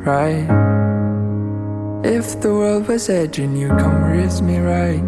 right? If the world was edging, you come raise me right.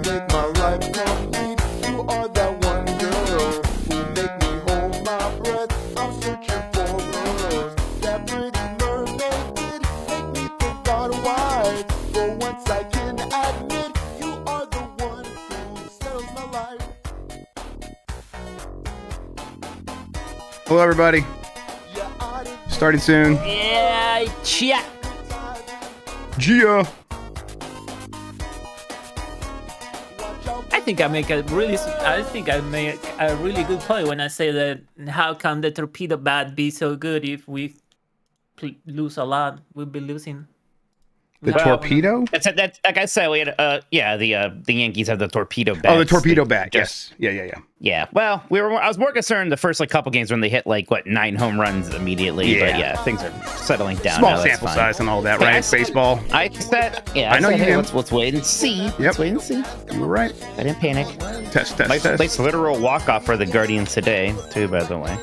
Make my life complete. You are that one girl who make me hold my breath. I'm searching for a rose. That pretty mermaid did make me forgot why. For once I can admit you are the one who sells my life. Hello, everybody. Yeah, I did. Starting soon. Yeah, chia. Gia. I think I make a really good point when I say that. How can the torpedo bat be so good if we lose a lot? We'll be losing. The torpedo? That's like I said. We had the Yankees have the torpedo bat. Oh, the torpedo bat. Yes. Yeah. Yeah. Well, I was more concerned the first couple games when they hit 9 home runs immediately. Yeah. But yeah, things are settling down. Small now, that's sample fine. size and all that, right? Baseball. I said, yeah. I know you did. Let's wait and see. Yep. Let's wait and see. You were right. I didn't panic. Test. Nice literal walk-off for the Guardians today, too, by the way.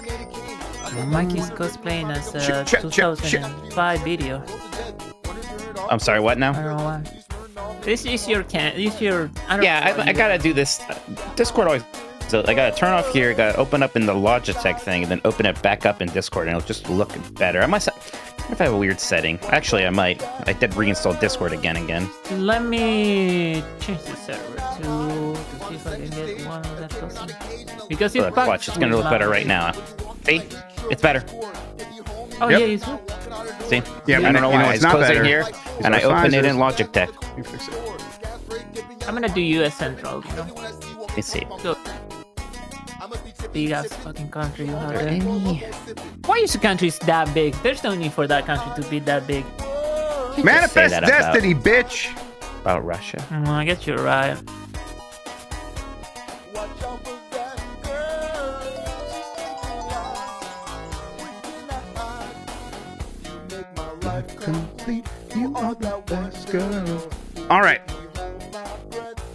Mikey's cosplaying as a 2005 video. I'm sorry, what I now? don't know why. This is your I don't Yeah, know I gotta do this. Discord always. So I gotta turn off here, gotta open up in the Logitech thing, and then open it back up in Discord, and it'll just look better. I wonder if I have a weird setting. Actually, I might. I did reinstall Discord again. Let me change the server to see if I can get one of that person. Because it's Watch, it's gonna look better right now. See? It's better. Oh Yep. yeah, it's good. See? Yeah, I don't know why. I it's just not close better. it here, and I open it in Logitech. You fix it. I'm gonna do US Central, you know? Let me see. So, big ass fucking country you have there. Any... Why is the country that big? There's no need for that country to be that big. Manifest that destiny, bitch. About Russia. I guess you're right. Complete. You are the best girl. All right.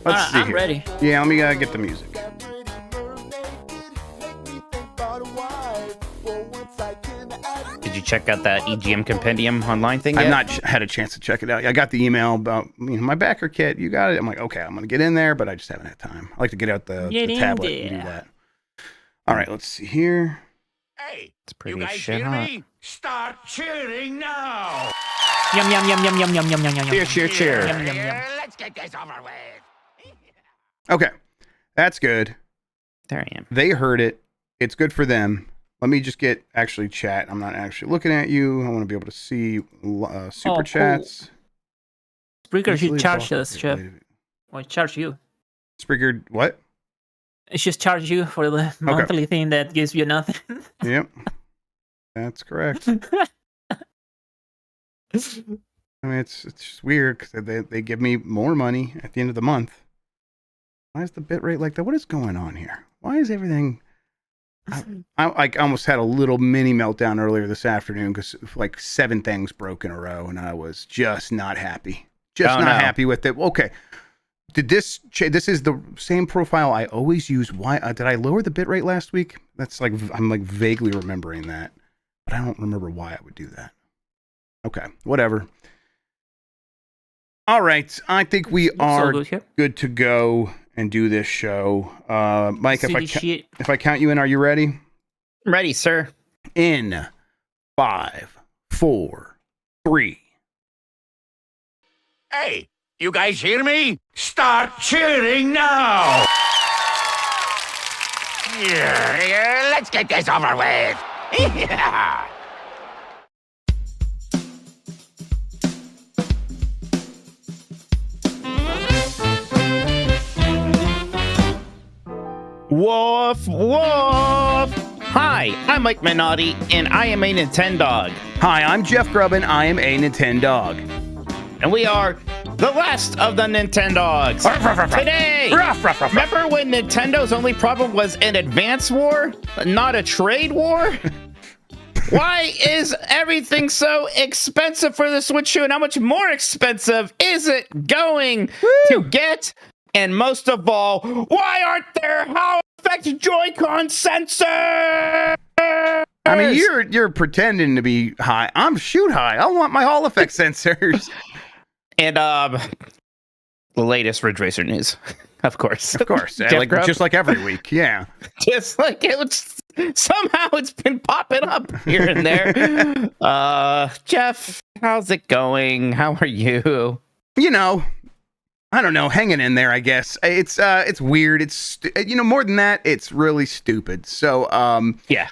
Let's see I'm here. ready. Yeah, let me get the music. Did you check out that EGM compendium online thing yet? I've not had a chance to check it out. I got the email about my backer kit. You got it. I'm like, okay, I'm gonna get in there, but I just haven't had time. I like to get out the tablet and do that. All right, let's see here. Hey, It's pretty you guys shit hear hot. me? Start cheering now. Yum yum yum yum yum yum yum yum yum. Cheer, cheer, cheer. Yum, yum, yum. Let's get this over with. Okay, that's good. There I am. They heard it. It's good for them. Let me just get actually chat. I'm not actually looking at you. I want to be able to see super chats. Spreaker should Usually charge block us, it. Chef. Wait a minute. Or charge you. Spreaker, what? It should charge you for the monthly thing that gives you nothing. Yep, that's correct. I mean, it's just weird because they give me more money at the end of the month. Why is the bit rate like that? What is going on here? Why is everything? I almost had a little mini meltdown earlier this afternoon because like 7 things broke in a row, and I was just not happy. Happy with it. Okay, this is the same profile I always use. Why did I lower the bit rate last week? That's like I'm like vaguely remembering that, but I don't remember why I would do that. Okay, whatever. All right, I think we are good to go and do this show. Mike, if I count you in, are you ready? I'm ready, sir. In 5, 4, 3. Hey, you guys hear me? Start cheering now. Yeah, let's get this over with. Yeah. Woof, woof! Hi, I'm Mike Minotti, and I am a Nintendog. Hi, I'm Jeff Grubb, and I am a Nintendog. And we are the last of the Nintendogs. Today, remember when Nintendo's only problem was an advance war, not a trade war? Why is everything so expensive for the Switch 2, and how much more expensive is it going to get? And most of all, why aren't there Hall Effect Joy-Con sensors? I mean, you're pretending to be high. I'm shoot high. I want my Hall Effect sensors. And the latest Ridge Racer news, of course. Of course. Just like every week. Yeah. Just like somehow it's been popping up here and there. Jeff, how's it going? How are you? I don't know, hanging in there, I guess. It's weird. It's more than that, it's really stupid. So, yeah.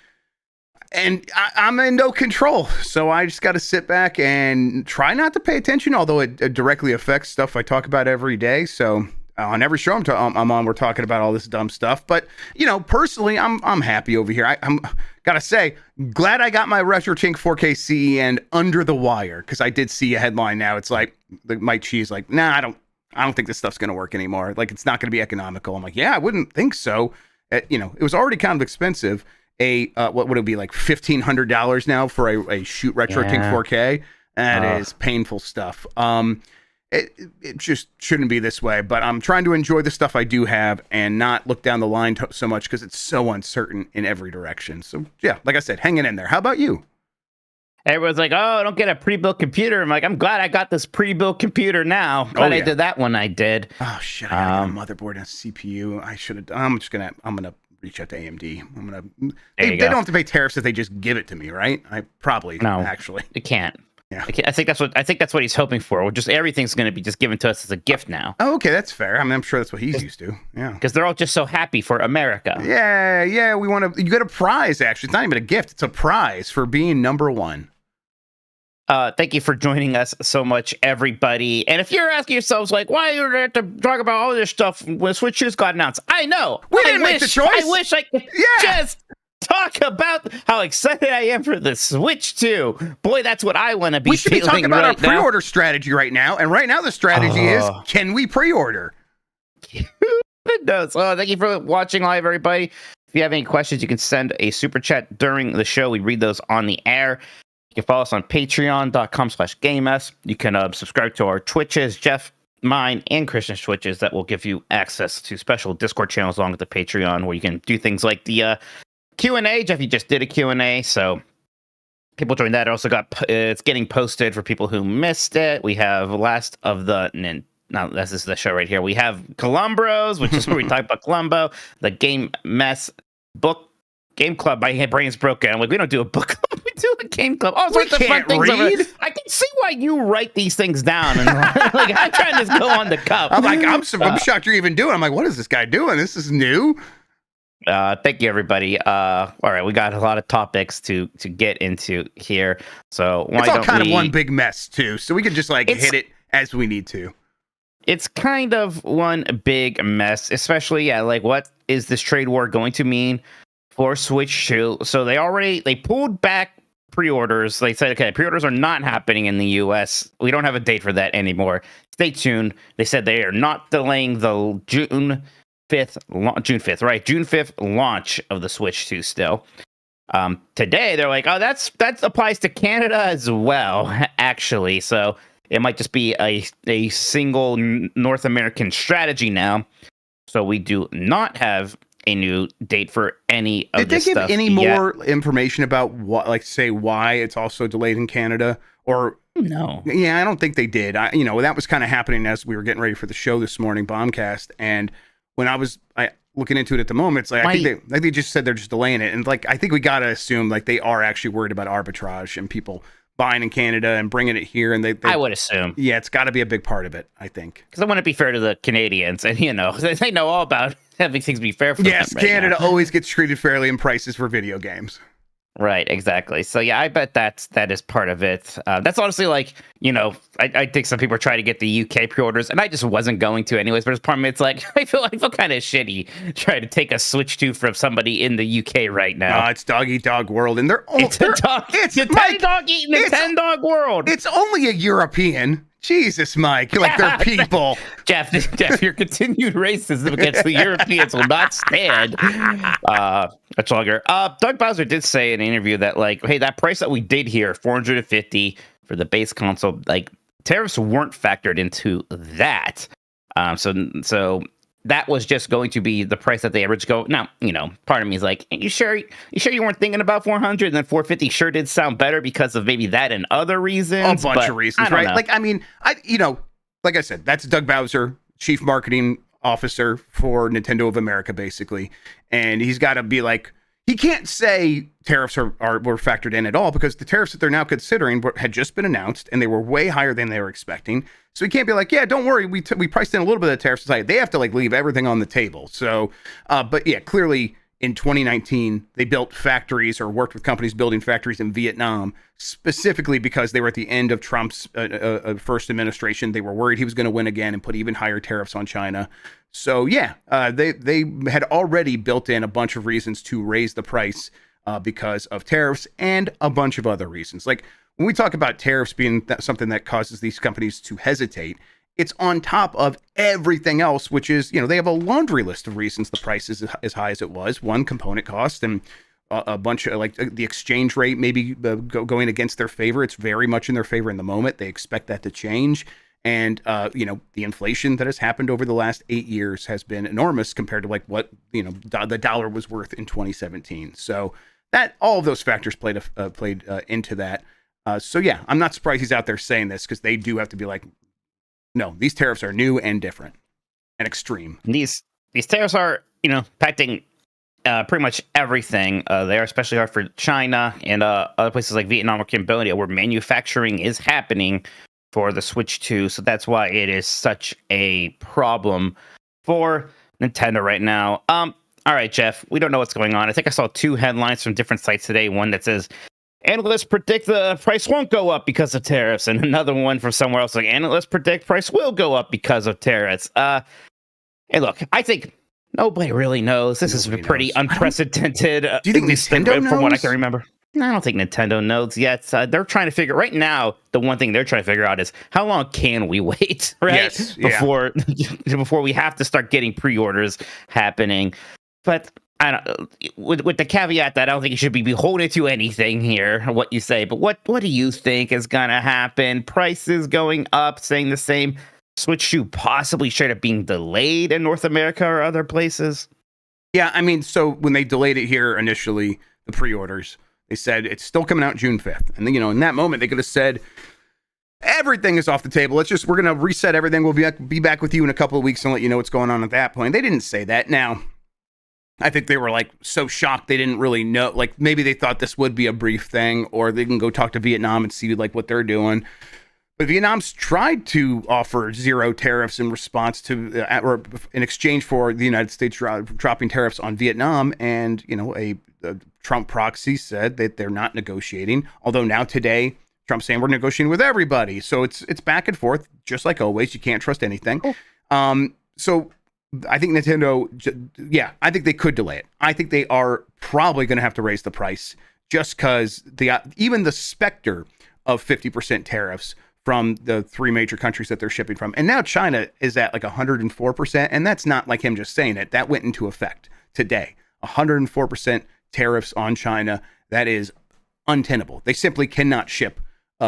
And I'm in no control, so I just got to sit back and try not to pay attention, although it directly affects stuff I talk about every day. So on every show I'm on, we're talking about all this dumb stuff. But personally, I'm happy over here. I'm gotta say, glad I got my RetroTink 4K CE and under the wire, because I did see a headline now. It's like Mike Cheese like, nah, I don't think this stuff's gonna work anymore. Like, it's not gonna be economical. I'm like, yeah, I wouldn't think so. It was already kind of expensive. What would it be, like $1,500 now for a Shoot RetroTink 4K? That is painful stuff. It just shouldn't be this way, but I'm trying to enjoy the stuff I do have and not look down the line so much because it's so uncertain in every direction. So yeah, like I said, hanging in there. How about you? Everyone's like, oh, don't get a pre-built computer. I'm like, I'm glad I got this pre-built computer now. Glad I did that when I did. Oh shit, I got a motherboard and a CPU. I should have done. I'm gonna reach out to AMD. They don't have to pay tariffs if they just give it to me, right? I probably actually. It can't. Yeah. I think that's what he's hoping for. Just everything's going to be just given to us as a gift now. Oh, okay, that's fair. I mean, I'm sure that's what he's used to. Yeah. Because they're all just so happy for America. Yeah. We want to. You get a prize. Actually, it's not even a gift. It's a prize for being number one. Thank you for joining us so much, everybody. And if you're asking yourselves, like, why do you have to talk about all this stuff when Switch 2's got announced? I know. We didn't make the choice. I wish I could just talk about how excited I am for the Switch 2. Boy, that's what I want to be feeling. We should be talking about our pre-order strategy right now. And right now the strategy is, can we pre-order? It does. Thank you for watching live, everybody. If you have any questions, you can send a super chat during the show. We read those on the air. You can follow us on patreon.com/GameS. You can subscribe to our Twitches, Jeff, mine, and Christian's Twitches that will give you access to special Discord channels along with the Patreon where you can do things like the Q&A. Jeff, you just did a Q&A, so people join that. It also it's getting posted for people who missed it. We have Last of the Now, this is the show right here. We have Columbros, which is where we talk about Columbo, the Game Mess book game club. My brain's broken. I'm like, we don't do a book club. We do a game club. All sorts of fun things. I can see why you write these things down. And like, I'm trying to go on the cuff. I'm like, I'm shocked you're even doing it. I'm like, what is this guy doing? This is new. Thank you, everybody. All right, we got a lot of topics to get into here. So it's all kind of one big mess, too. So we can just like hit it as we need to. It's kind of one big mess, especially, like what is this trade war going to mean for Switch 2? So they pulled back pre-orders. They said, okay, pre-orders are not happening in the US. We don't have a date for that anymore. Stay tuned. They said they are not delaying the June 5th launch of the Switch 2 still. Today, they're like, oh, that applies to Canada as well, actually. So it might just be a single North American strategy now. So we do not have a new date for any of this stuff. Did they give any more information about what, like, say why it's also delayed in Canada? Or no? Yeah, I don't think they did. That was kind of happening as we were getting ready for the show this morning, Bombcast, and when I was looking into it at the moment, it's like I think they just said they're just delaying it, and like I think we gotta assume like they are actually worried about arbitrage and people buying in Canada and bringing it here, and they I would assume, yeah, it's got to be a big part of it, I think, because I want to be fair to the Canadians, and they know all about having things be fair for them. Yes, Canada always gets treated fairly in prices for video games. Right, exactly. So yeah, I bet that is part of it. That's honestly like, I think some people are trying to get the UK pre-orders, and I just wasn't going to anyways. But as part of me, it's like I feel kind of shitty trying to take a Switch 2 from somebody in the UK right now. It's dog eat dog world, and it's dog eat Nintendog world. It's only a European. Jesus, Mike, you're like they're people. Jeff, your continued racism against the Europeans will not stand much longer. Doug Bowser did say in an interview that, like, hey, that price that we did here, $450 for the base console, like, tariffs weren't factored into that. So that was just going to be the price that they originally go. Now, part of me is like, you sure you weren't thinking about 400? And then 450 sure did sound better because of maybe that and other reasons. A bunch of reasons, right? Know. Like, I mean, like I said, that's Doug Bowser, Chief Marketing Officer for Nintendo of America, basically. And he's got to be like, he can't say tariffs were factored in at all, because the tariffs that they're now considering had just been announced and they were way higher than they were expecting. So he can't be like, yeah, don't worry, we priced in a little bit of the tariffs. They have to like leave everything on the table. So, but yeah, clearly in 2019 they built factories or worked with companies building factories in Vietnam, specifically because they were at the end of Trump's first administration. They were worried he was going to win again and put even higher tariffs on China. So yeah, they had already built in a bunch of reasons to raise the price because of tariffs and a bunch of other reasons. Like when we talk about tariffs being something that causes these companies to hesitate, it's on top of everything else, which is, they have a laundry list of reasons the price is as high as it was. One, component cost, and a bunch of like the exchange rate maybe going against their favor. It's very much in their favor in the moment. They expect that to change. And, the inflation that has happened over the last 8 years has been enormous compared to like what, the dollar was worth in 2017. So that all of those factors played into that. So, yeah, I'm not surprised he's out there saying this, because they do have to be like, no, these tariffs are new and different and extreme. These tariffs are, impacting pretty much everything. They are especially hard for China and other places like Vietnam or Cambodia, where manufacturing is happening for the Switch 2. So that's why it is such a problem for Nintendo right now. All right, Jeff, we don't know what's going on. I think I saw two headlines from different sites today. One that says, analysts predict the price won't go up because of tariffs. And another one from somewhere else, like, analysts predict price will go up because of tariffs. Hey, look, I think nobody really knows. This is pretty unprecedented. Do you think Nintendo knows? From what I can remember. I don't think Nintendo knows yet. They're trying to figure right now. The one thing they're trying to figure out is how long can we wait, right? Yes, before we have to start getting pre-orders happening. But I don't, with the caveat that I don't think you should be beholden to anything here, what you say. But what do you think is gonna happen? Prices going up, staying the same. Switch 2 possibly straight up being delayed in North America or other places. Yeah, I mean, so when they delayed it here initially, the pre-orders, They said it's still coming out June 5th. And then, in that moment, they could have said, everything is off the table. We're going to reset everything. We'll be back with you in a couple of weeks and let you know what's going on at that point. They didn't say that. Now, I think they were like so shocked they didn't really know. Like maybe they thought this would be a brief thing, or they can go talk to Vietnam and see like what they're doing. But Vietnam's tried to offer zero tariffs in response to, or in exchange for the United States dropping tariffs on Vietnam. And, a Trump proxy said that they're not negotiating. Although now today, Trump's saying we're negotiating with everybody. So it's back and forth, just like always. You can't trust anything. Cool. So I think Nintendo, I think they could delay it. I think they are probably going to have to raise the price just because even the specter of 50% tariffs from the 3 major countries that they're shipping from. And now China is at like 104%. And that's not like him just saying it. That went into effect today. 104% tariffs on China. That is untenable. They simply cannot ship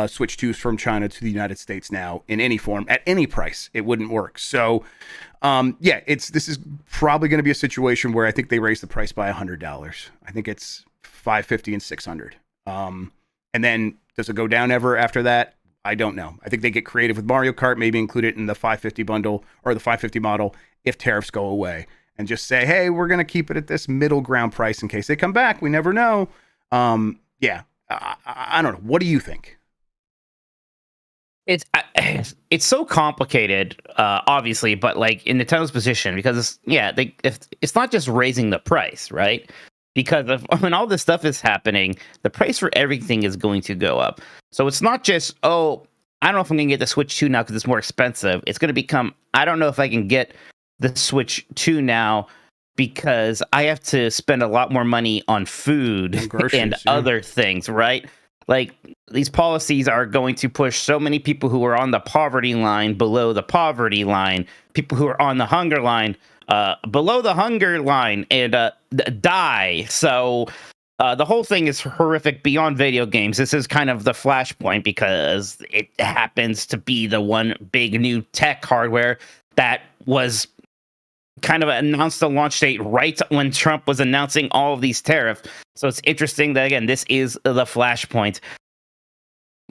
Switch 2s from China to the United States now in any form at any price. It wouldn't work. So, this is probably going to be a situation where I think they raise the price by $100. I think it's $550 and $600. And then does it go down ever after that? I don't know. I think they get creative with Mario Kart, maybe include it in the 550 bundle or the 550 model if tariffs go away, and just say, hey, we're going to keep it at this middle ground price in case they come back. We never know. I don't know. What do you think? It's so complicated, obviously, but like in Nintendo's position, because it's not just raising the price, right? Because when all this stuff is happening, the price for everything is going to go up. So it's not just, I don't know if I'm going to get the Switch 2 now because it's more expensive. It's going to become, I don't know if I can get the Switch 2 now because I have to spend a lot more money on food and other things, right? Like, these policies are going to push so many people who are on the poverty line below the poverty line, people who are on the hunger line below the hunger line, and die. So the whole thing is horrific beyond video games. This is kind of the flashpoint because it happens to be the one big new tech hardware that was kind of announced the launch date right when Trump was announcing all of these tariffs. So it's interesting that, again, this is the flashpoint.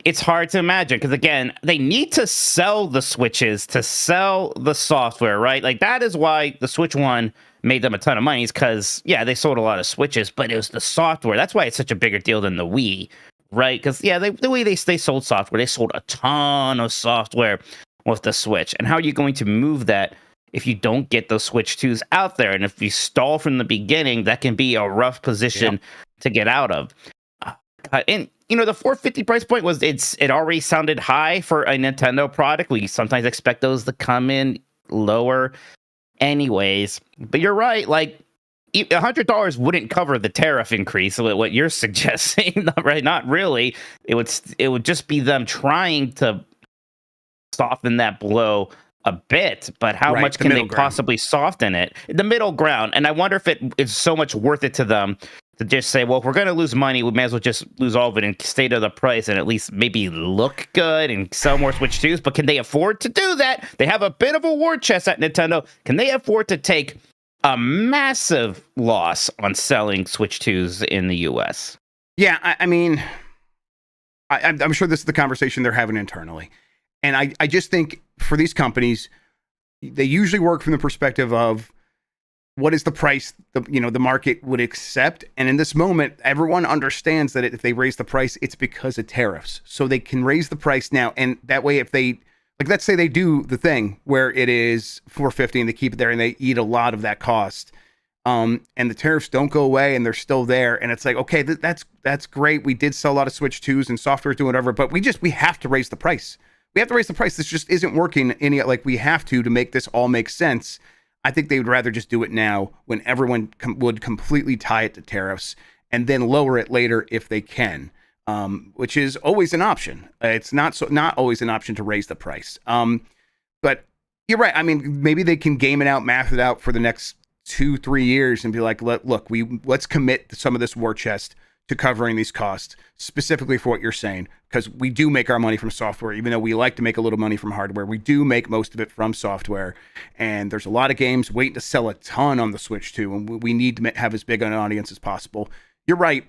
It's hard to imagine because, again, they need to sell the Switches to sell the software, right? Like, that is why the Switch 1 made them a ton of money, is because, they sold a lot of Switches, but it was the software. That's why it's such a bigger deal than the Wii, right? Because, the way they sold software, they sold a ton of software with the Switch. And how are you going to move that if you don't get those Switch 2s out there? And if you stall from the beginning, that can be a rough position to get out of. And the 450 price point it already sounded high for a Nintendo product. We sometimes expect those to come in lower anyways. But you're right, like $100 wouldn't cover the tariff increase, what you're suggesting, right? Not really. It would just be them trying to soften that blow a bit, but how much can they possibly soften it? The middle ground. And I wonder if it is so much worth it to them to just say, well, if we're going to lose money, we may as well just lose all of it and stay to the price and at least maybe look good and sell more Switch 2s. But can they afford to do that? They have a bit of a war chest at Nintendo. Can they afford to take a massive loss on selling Switch 2s in the US? Yeah, I mean, I'm sure this is the conversation they're having internally. And I just think for these companies, they usually work from the perspective of what is the price the market would accept. And in this moment, everyone understands that if they raise the price, it's because of tariffs. So they can raise the price now. And that way, if they, like, let's say they do the thing where it is $450 and they keep it there and they eat a lot of that cost. And the tariffs don't go away and they're still there. And it's like, okay, that's great. We did sell a lot of Switch 2s and software is doing whatever, but we have to raise the price. We have to raise the price. This just isn't working we have to make this all make sense. I think they would rather just do it now when everyone would completely tie it to tariffs and then lower it later if they can, which is always an option. It's not always an option to raise the price. But you're right. I mean, maybe they can game it out, math it out for the next 2-3 years and be like, look, let's commit some of this war chest to covering these costs, specifically for what you're saying, because we do make our money from software, even though we like to make a little money from hardware. We do make most of it from software, and there's a lot of games waiting to sell a ton on the Switch 2, and we need to have as big an audience as possible. You're right.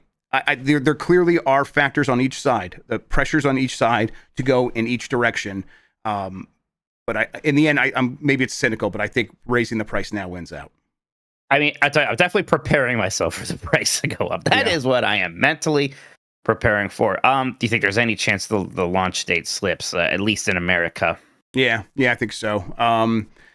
There clearly are factors on each side, the pressures on each side to go in each direction. But in the end, I'm maybe it's cynical, but I think raising the price now wins out. I mean, I'm definitely preparing myself for the price to go up. That is what I am mentally preparing for. Do you think there's any chance the launch date slips, at least in America? Yeah, I think so.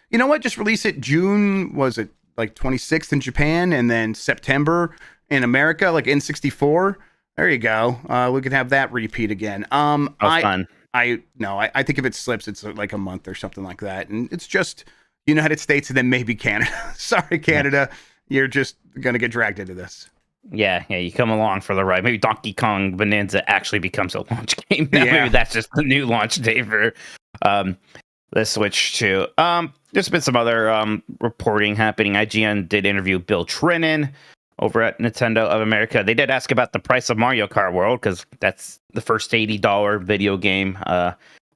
You know what? Just release it June, was it like 26th in Japan, and then September in America, like N64. There you go. We can have that repeat again. Fun. I think if it slips, it's like a month or something like that. And it's just United States and then maybe Canada. Sorry, Canada. You're just going to get dragged into this. Yeah, you come along for the ride. Maybe Donkey Kong Bonanza actually becomes a launch game. Yeah. Maybe that's just the new launch date for the Switch too. There's been some other reporting happening. IGN did interview Bill Trinen over at Nintendo of America. They did ask about the price of Mario Kart World, because that's the first $80 video game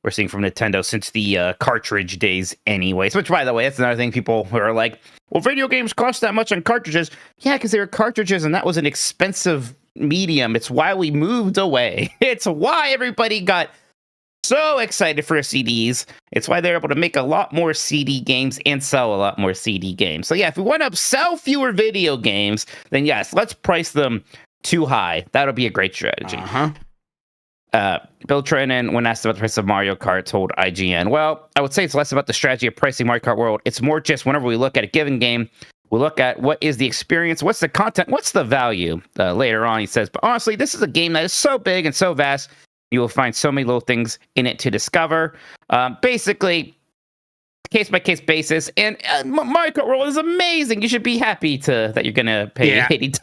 we're seeing from Nintendo since the cartridge days anyways. Which, by the way, that's another thing people who are like, well, video games cost that much on cartridges. Yeah, because they were cartridges and that was an expensive medium. It's why we moved away. It's why everybody got so excited for CDs. It's why they're able to make a lot more CD games and sell a lot more CD games. So yeah, if we want to sell fewer video games, then yes, let's price them too high. That'll be a great strategy. Bill Trinen, when asked about the price of Mario Kart, told IGN, well, I would say it's less about the strategy of pricing Mario Kart World. It's more just whenever we look at a given game, we look at what is the experience, what's the content, what's the value. Later on, he says, but honestly, this is a game that is so big and so vast, you will find so many little things in it to discover. Basically, case-by-case basis. And Mario Kart World is amazing. You should be happy that you're going to pay $80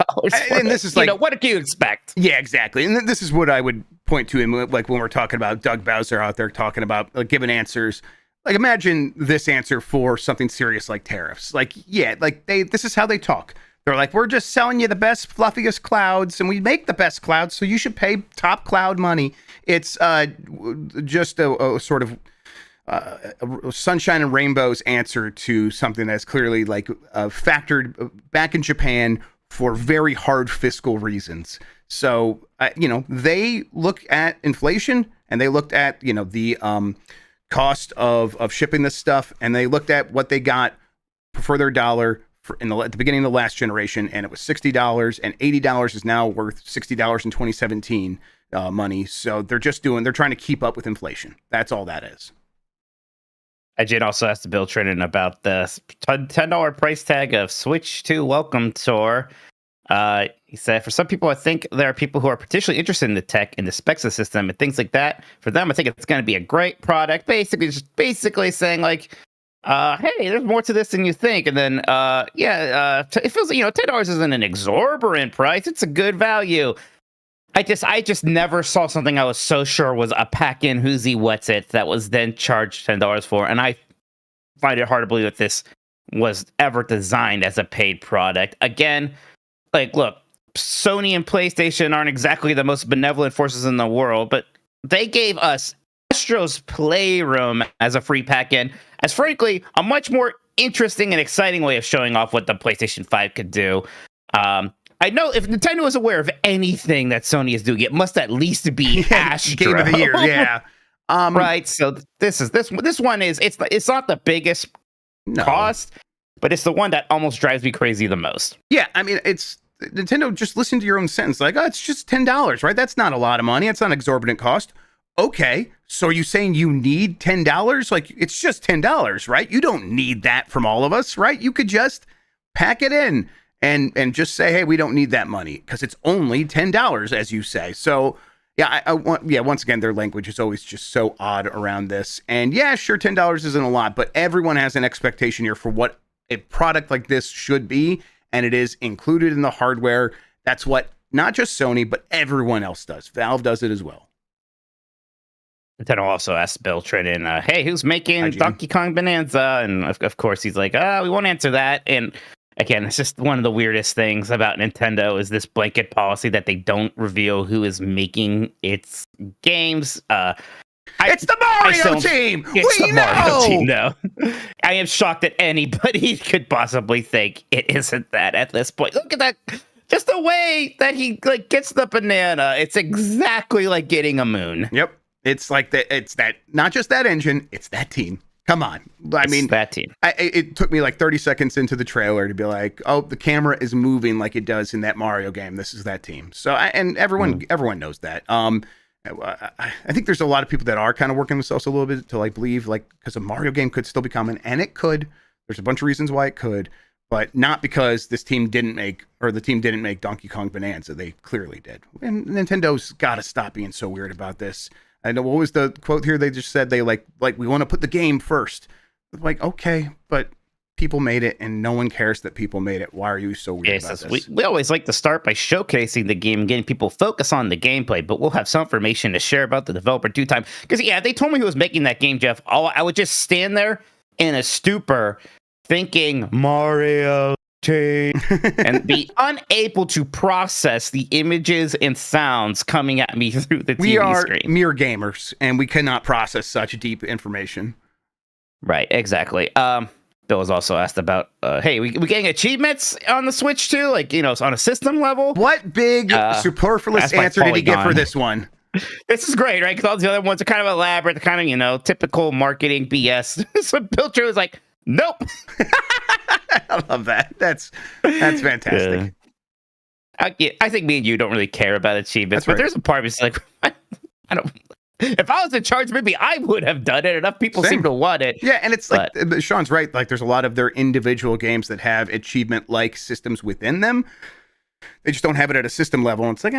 for and this is like, what do you expect? Yeah, exactly. And this is what I would point to, like when we're talking about Doug Bowser out there talking about giving answers. Like, imagine this answer for something serious like tariffs. Like, yeah, like this is how they talk. They're like, we're just selling you the best, fluffiest clouds, and we make the best clouds, so you should pay top cloud money. It's just a sort of sunshine and rainbows answer to something that's clearly like factored back in Japan for very hard fiscal reasons. So, they look at inflation, and they looked at, the cost of shipping this stuff, and they looked at what they got for their dollar at the beginning of the last generation, and it was $60, and $80 is now worth $60 in 2017 money. So they're trying to keep up with inflation. That's all that is. I did also ask Bill Trinen about the $10 price tag of Switch 2 Welcome Tour. He said, for some people, I think there are people who are particularly interested in the tech and the specs of the system and things like that. For them, I think it's going to be a great product. Basically saying like, hey, there's more to this than you think. And then, it feels like, $10 isn't an exorbitant price. It's a good value. I just never saw something I was so sure was a pack-in whoozy what's it that was then charged $10 for. And I find it hard to believe that this was ever designed as a paid product. Again, like, look, Sony and PlayStation aren't exactly the most benevolent forces in the world, but they gave us Astro's Playroom as a free pack-in, as frankly, a much more interesting and exciting way of showing off what the PlayStation 5 could do. I know if Nintendo is aware of anything that Sony is doing, it must at least be Astro. Game of the Year, yeah. Right, so this one is it's not the biggest cost, but it's the one that almost drives me crazy the most. Yeah, I mean, it's Nintendo, just listen to your own sentence. Like, oh, it's just $10, right? That's not a lot of money. It's not an exorbitant cost. Okay, so are you saying you need $10? Like, it's just $10, right? You don't need that from all of us, right? You could just pack it in and just say, hey, we don't need that money because it's only $10, as you say. So, yeah, once again, their language is always just so odd around this. And yeah, sure, $10 isn't a lot, but everyone has an expectation here for what a product like this should be, and it is included in the hardware. That's what not just Sony, but everyone else does. Valve does it as well. Nintendo also asked Bill Trinen, hey, who's making Donkey Kong Bonanza? And of course, he's like, we won't answer that. And again, it's just one of the weirdest things about Nintendo is this blanket policy that they don't reveal who is making its games. It's the Mario team! It's the Mario team, no. I am shocked that anybody could possibly think it isn't that at this point. Look at that. Just the way that he like gets the banana, it's exactly like getting a moon. Yep. It's like that. It's that, not just that engine, it's that team. Come on. I mean, that team. It took me like 30 seconds into the trailer to be like, oh, the camera is moving like it does in that Mario game. This is that team. So, and everyone knows that. I think there's a lot of people that are kind of working themselves a little bit to like believe like, because a Mario game could still be coming, and it could. There's a bunch of reasons why it could, but not because the team didn't make Donkey Kong Bonanza. They clearly did. And Nintendo's got to stop being so weird about this. I know, what was the quote here? They just said they like we want to put the game first. Like, okay, but people made it and no one cares that people made it. Why are you so weird about this? We always like to start by showcasing the game and getting people focus on the gameplay, but we'll have some information to share about the developer due time. Because, yeah, they told me who was making that game, Jeff. I would just stand there in a stupor thinking Mario and be unable to process the images and sounds coming at me through the TV we are screen. Mere gamers, and we cannot process such deep information. Right, exactly. Bill was also asked about, hey, we getting achievements on the Switch too? Like, on a system level? What big superfluous answer did he get for this one? This is great, right? Because all the other ones are kind of elaborate, kind of, typical marketing BS. So Bill True was like, nope. I love that. That's fantastic. Yeah. I think me and you don't really care about achievements, but there's a part of it's like, I don't. If I was in charge, maybe I would have done it. Enough people seem to want it. Yeah, and it's like Sean's right. Like, there's a lot of their individual games that have achievement-like systems within them. They just don't have it at a system level. And it's like,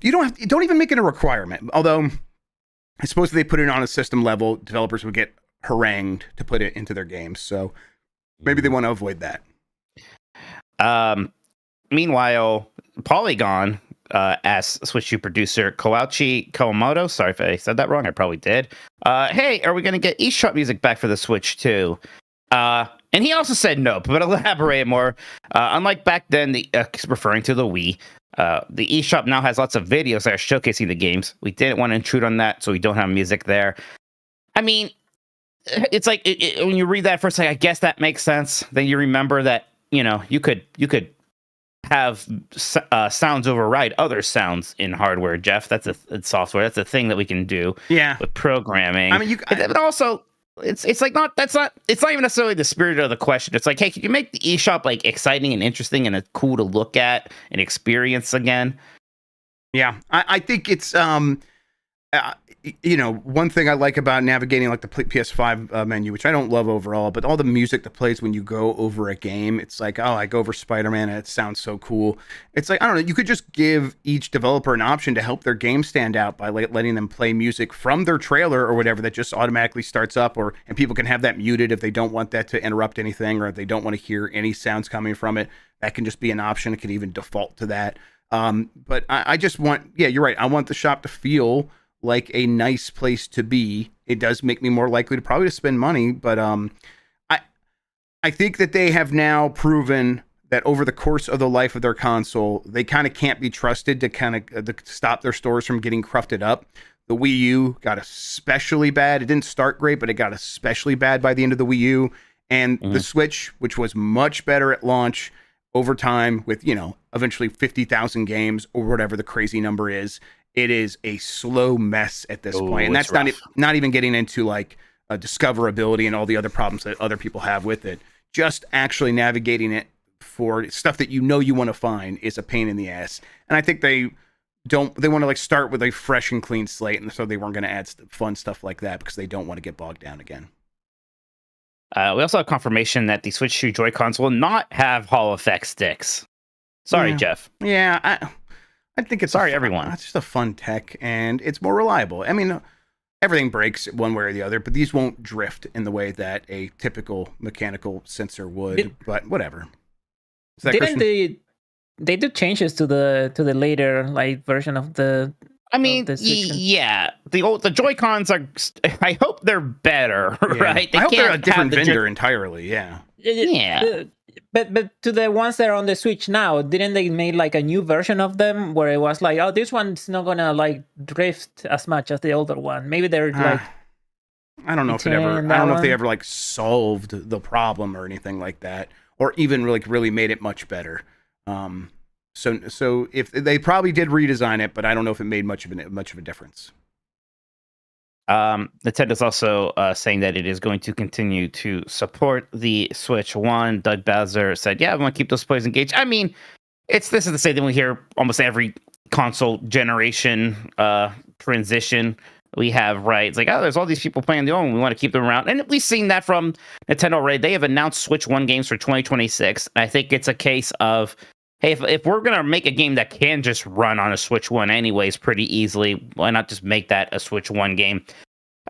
you don't even make it a requirement. Although, I suppose if they put it on a system level, developers would get harangued to put it into their games. So maybe they want to avoid that. Meanwhile, Polygon asked Switch U producer Koichi Kawamoto, sorry if I said that wrong, I probably did, hey, are we going to get eShop music back for the Switch too? And he also said no, but elaborate more. Unlike back then, referring to the Wii, the eShop now has lots of videos that are showcasing the games. We didn't want to intrude on that, so we don't have music there. I mean, it's like when you read that first, like, I guess that makes sense. Then you remember that you could have sounds override other sounds in hardware, Jeff. That's in software. That's a thing that we can do. Yeah, with programming. I mean, but also it's like it's not even necessarily the spirit of the question. It's like, hey, can you make the eShop like exciting and interesting and cool to look at and experience again? Yeah, I think it's one thing I like about navigating like the PS5 menu, which I don't love overall, but all the music that plays when you go over a game, it's like, oh, I go over Spider-Man and it sounds so cool. It's like, I don't know, you could just give each developer an option to help their game stand out by letting them play music from their trailer or whatever that just automatically starts up, and people can have that muted if they don't want that to interrupt anything, or if they don't want to hear any sounds coming from it. That can just be an option. It can even default to that. But I just want, yeah, you're right. I want the shop to feel like a nice place to be. It does make me more likely to probably spend money, but I think that they have now proven that over the course of the life of their console, they kind of can't be trusted to stop their stores from getting crufted up. The Wii U got especially bad. It didn't start great, but it got especially bad by the end of the Wii U. And the Switch, which was much better at launch, over time with, eventually 50,000 games or whatever the crazy number is, it is a slow mess at this point. And that's not even getting into like discoverability and all the other problems that other people have with it. Just actually navigating it for stuff that you want to find is a pain in the ass. And I think they want to like start with a fresh and clean slate. And so they weren't going to add fun stuff like that because they don't want to get bogged down again. We also have confirmation that the Switch 2 Joy-Cons will not have Hall effect sticks. Sorry, Jeff. Yeah, I think it's everyone. It's just a fun tech, and it's more reliable. I mean, everything breaks one way or the other, but these won't drift in the way that a typical mechanical sensor would. But whatever. Didn't they do changes to the later version of the? I mean, yeah, the Joy-Cons are. I hope they're better, right? I hope they're a different vendor entirely. Yeah. Yeah. But to the ones that are on the Switch now, didn't they make like a new version of them where it was like, oh, this one's not gonna like drift as much as the older one? Maybe they're like. I don't know if they ever like solved the problem or anything like that, or even really made it much better. So if they probably did redesign it, but I don't know if it made much of a difference. Nintendo's also saying that it is going to continue to support the Switch One. Doug Bowser said, "Yeah, we want to keep those players engaged." I mean, this is the same thing we hear almost every console generation transition we have, right? It's like, oh, there's all these people playing the old one. We want to keep them around. And we've seen that from Nintendo already. They have announced Switch One games for 2026. I think it's a case of, hey, if we're going to make a game that can just run on a Switch One anyways pretty easily, why not just make that a Switch One game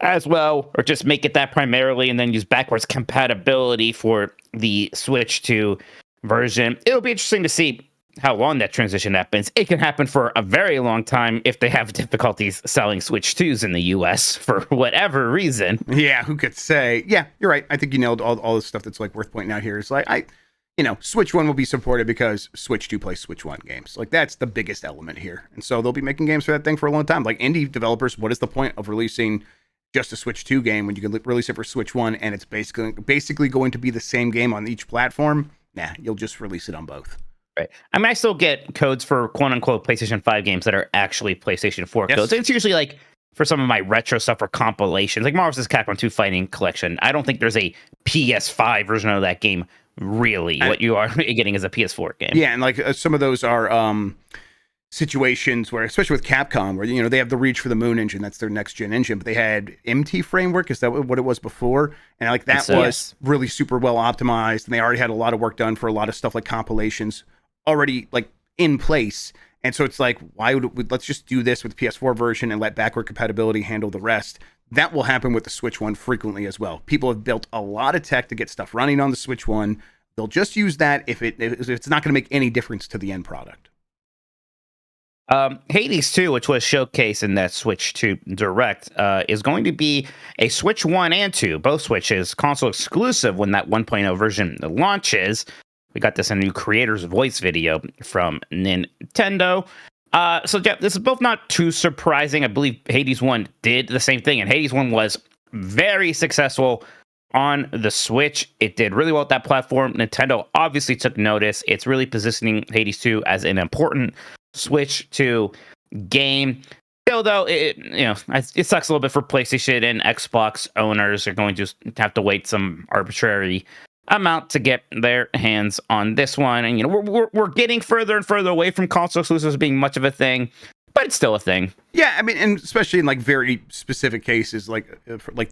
as well? Or just make it that primarily and then use backwards compatibility for the Switch 2 version. It'll be interesting to see how long that transition happens. It can happen for a very long time if they have difficulties selling Switch 2s in the US for whatever reason. Yeah, who could say? Yeah, you're right. I think you nailed all the stuff that's like worth pointing out here. Is like Switch 1 will be supported because Switch 2 plays Switch 1 games. Like that's the biggest element here. And so they'll be making games for that thing for a long time. Like indie developers, what is the point of releasing just a Switch 2 game when you can release it for Switch 1 and it's basically going to be the same game on each platform? Nah, you'll just release it on both. Right. I mean, I still get codes for quote unquote PlayStation 5 games that are actually PlayStation 4 codes. It's usually like for some of my retro stuff or compilations, like Marvel's Capcom 2 Fighting Collection. I don't think there's a PS5 version of that game, really. What you are getting is a PS4 game. Yeah, and like some of those are situations where, especially with Capcom, where they have the Reach for the Moon engine, that's their next gen engine, but they had MT framework, is that what it was before? And like that was really super well optimized, and they already had a lot of work done for a lot of stuff like compilations already like in place. And so it's like, let's just do this with the PS4 version and let backward compatibility handle the rest. That will happen with the Switch 1 frequently as well. People have built a lot of tech to get stuff running on the Switch 1. They'll just use that if it's not going to make any difference to the end product. Hades 2, which was showcased in that Switch 2 Direct, is going to be a Switch 1 and 2, both Switches, console exclusive when that 1.0 version launches. We got this in a new creator's voice video from Nintendo. So, Jeff, this is both not too surprising. I believe Hades 1 did the same thing, and Hades 1 was very successful on the Switch. It did really well at that platform. Nintendo obviously took notice. It's really positioning Hades 2 as an important Switch 2 game. Still, though, it sucks a little bit for PlayStation and Xbox owners. Are going to have to wait some arbitrary amount to get their hands on this one. And we're getting further and further away from console exclusives being much of a thing, but it's still a thing. Yeah, I mean, and especially in like very specific cases like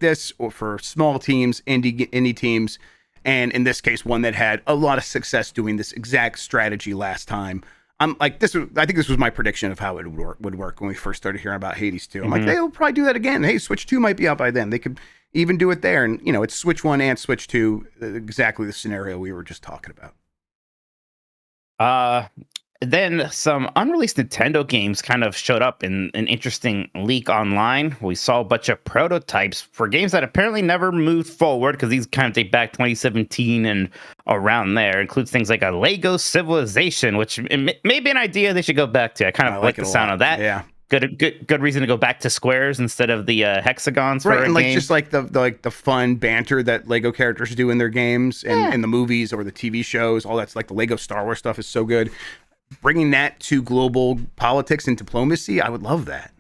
this, or for small teams, indie teams, and in this case one that had a lot of success doing this exact strategy last time. I think this was my prediction of how it would work when we first started hearing about Hades 2. I'm like, they'll probably do that again. Hey, Switch 2 might be out by then. They could even do it there. And, it's Switch 1 and Switch 2, exactly the scenario we were just talking about. Then some unreleased Nintendo games kind of showed up in an interesting leak online. We saw a bunch of prototypes for games that apparently never moved forward, because these kind of date back 2017 and around there. Includes things like a Lego Civilization, which may be an idea they should go back to. I kind of like the sound of that. Yeah. Good reason to go back to squares instead of the hexagons. Right, for and a like game. just like the fun banter that Lego characters do in their games and in the movies or the TV shows, all that's like the Lego Star Wars stuff is so good. Bringing that to global politics and diplomacy, I would love that.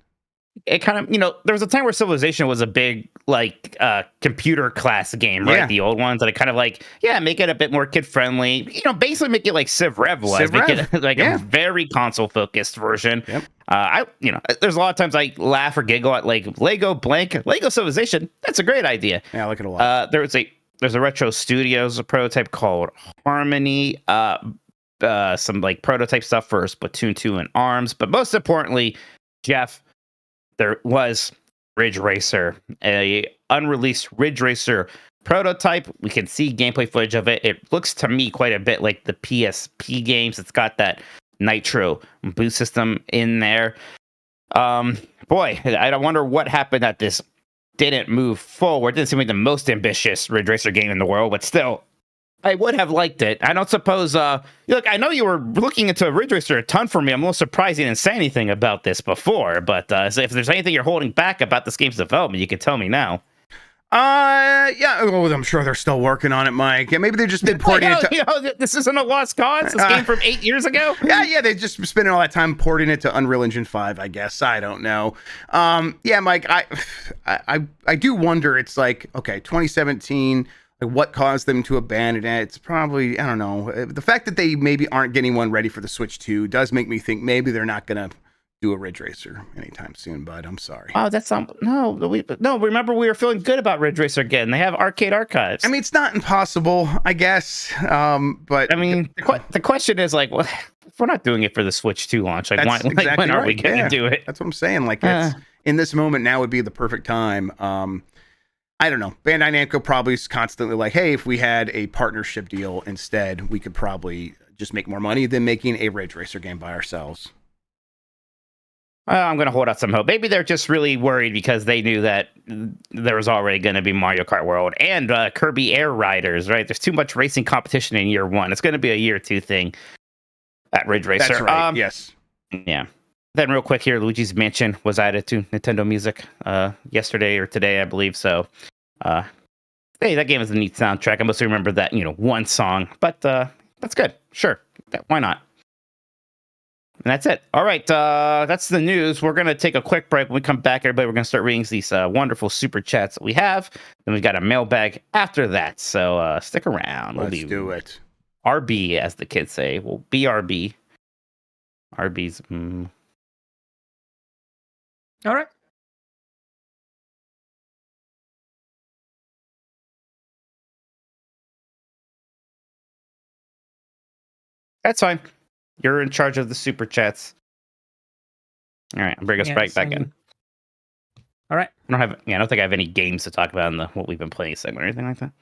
It kind of, there was a time where Civilization was a big, like, computer class game, right? Yeah. The old ones. And I kind of like, make it a bit more kid-friendly. Basically make it like Civ Rev was. Make it like a very console-focused version. Yep. There's a lot of times I laugh or giggle at, like, Lego Civilization. That's a great idea. Yeah, I like it a lot. There's a Retro Studios prototype called Harmony. Some, like, prototype stuff for Splatoon 2 and ARMS. But most importantly, Jeff, there was Ridge Racer, a unreleased Ridge Racer prototype. We can see gameplay footage of it. It looks to me quite a bit like the PSP games. It's got that Nitro boost system in there. Boy, I wonder what happened that this didn't move forward. It didn't seem like the most ambitious Ridge Racer game in the world, but still, I would have liked it. I don't suppose, look, I know you were looking into Ridge Racer a ton for me. I'm a little surprised you didn't say anything about this before, but so if there's anything you're holding back about this game's development, you can tell me now. Yeah. Oh, I'm sure they're still working on it, Mike. Yeah, maybe they've just been porting it to. This isn't a lost cause. This game from 8 years ago. Yeah, they just spending all that time porting it to Unreal Engine 5, I guess. I don't know. Yeah, Mike, I do wonder. It's like, okay, 2017. Like, what caused them to abandon it? It's probably, I don't know. The fact that they maybe aren't getting one ready for the Switch 2 does make me think maybe they're not gonna do a Ridge Racer anytime soon. Bud, I'm sorry. Oh, that's not. No. Remember, we were feeling good about Ridge Racer again. They have arcade archives. I mean, it's not impossible, I guess. But I mean, the question is like, well, if we're not doing it for the Switch 2 launch, like, that's when exactly are we right. going to do it? That's what I'm saying. Like, it's, in this moment, now would be the perfect time. I don't know. Bandai Namco probably is constantly like, hey, if we had a partnership deal instead, we could probably just make more money than making a Ridge Racer game by ourselves. I'm going to hold out some hope. Maybe they're just really worried because they knew that there was already going to be Mario Kart World and Kirby Air Riders, right? There's too much racing competition in year one. It's going to be a year 2 thing at Ridge Racer. That's right. Yes. Yeah. Then real quick here, Luigi's Mansion was added to Nintendo Music yesterday or today, I believe. So, hey, that game is a neat soundtrack. I mostly remember that, one song, but that's good. Sure. Why not? And that's it. All right. That's the news. We're going to take a quick break. When we come back, everybody, we're going to start reading these wonderful super chats that we have. Then we've got a mailbag after that. So stick around. Let's do it. RB, as the kids say. Well, BRB. RB's. All right. That's fine. You're in charge of the super chats. All right, I'll bring us right back in. All right. I don't think I have any games to talk about in the what we've been playing segment or anything like that.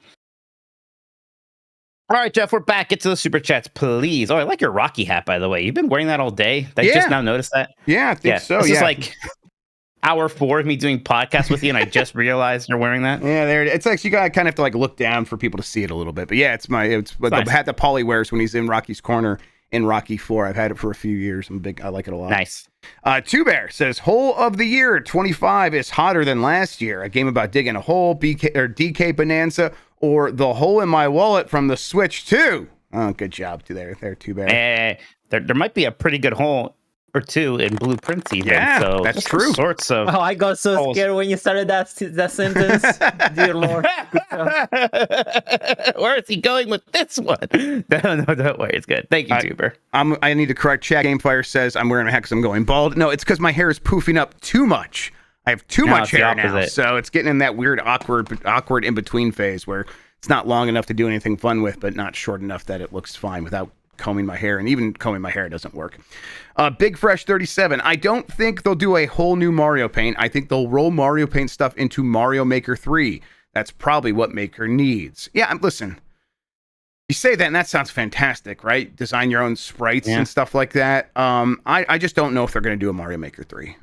All right, Jeff, we're back. Get to the super chats, please. Oh, I like your Rocky hat, by the way. You've been wearing that all day. I just now noticed that. Yeah, I think so. This is like hour 4 of me doing podcasts with you, and I just realized you're wearing that. Yeah, there. It's actually, you gotta kind of have to like look down for people to see it a little bit. But yeah, it's nice. The hat that Paulie wears when he's in Rocky's corner in Rocky 4. I've had it for a few years. I like it a lot. Nice. Two Bear says, hole of the year 25 is hotter than last year. A game about digging a hole, DK Bonanza, or the hole in my wallet from the Switch 2. Oh, good job there, Two Bear. There might be a pretty good hole or two in Blueprints even. Yeah, so that's true. Sorts of. Oh, I got so holes. scared when you started that sentence. Dear Lord. Where is he going with this one? No, don't worry. It's good. Thank you, Tuber. I need to correct chat. Gamefire says I'm wearing a hat because I'm going bald. No, it's because my hair is poofing up too much. I have too much hair now, so it's getting in that weird, awkward in-between phase where it's not long enough to do anything fun with, but not short enough that it looks fine without combing my hair. And even combing my hair doesn't work. Big Fresh 37. I don't think they'll do a whole new Mario Paint. I think they'll roll Mario Paint stuff into Mario Maker 3. That's probably what Maker needs. Yeah, listen. You say that, and that sounds fantastic, right? Design your own sprites and stuff like that. I just don't know if they're going to do a Mario Maker 3.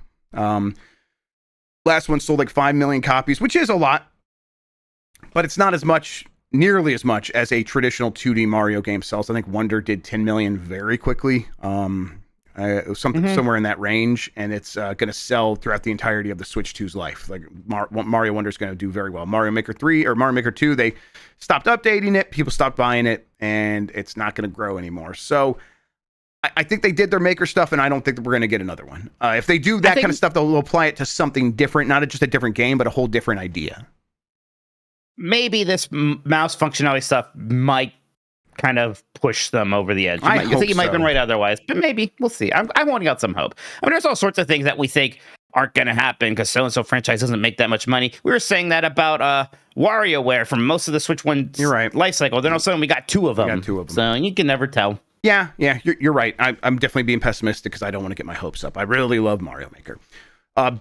Last one sold like 5 million copies, which is a lot, but it's not nearly as much as a traditional 2D Mario game sells. I think Wonder did 10 million very quickly. It was somewhere in that range, and it's going to sell throughout the entirety of the Switch 2's life. Like Mario Wonder is going to do very well. Mario Maker 3 or Mario Maker 2, they stopped updating it, people stopped buying it, and it's not going to grow anymore. So I think they did their Maker stuff, and I don't think that we're going to get another one. If they do that kind of stuff, they'll apply it to something different, not just a different game, but a whole different idea. Maybe this mouse functionality stuff might kind of push them over the edge. I think you might have been right otherwise, but maybe we'll see. I'm holding out some hope. I mean, there's all sorts of things that we think aren't going to happen because so-and-so franchise doesn't make that much money. We were saying that about WarioWare from most of the Switch 1's life cycle. Then all of a sudden we got 2 of them. So you can never tell. Yeah, you're right. I'm definitely being pessimistic because I don't want to get my hopes up. I really love Mario Maker.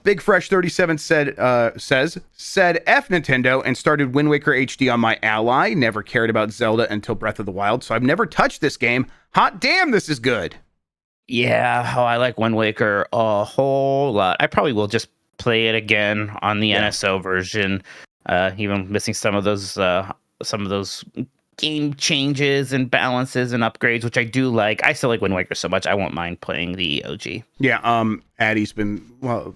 Big Fresh 37 said F Nintendo and started Wind Waker HD on my Ally. Never cared about Zelda until Breath of the Wild, so I've never touched this game. Hot damn, this is good. Yeah, I like Wind Waker a whole lot. I probably will just play it again on the NSO version, even missing some of those game changes and balances and upgrades, which I do like. I still like Wind Waker so much. I won't mind playing the OG. Yeah, Addie's been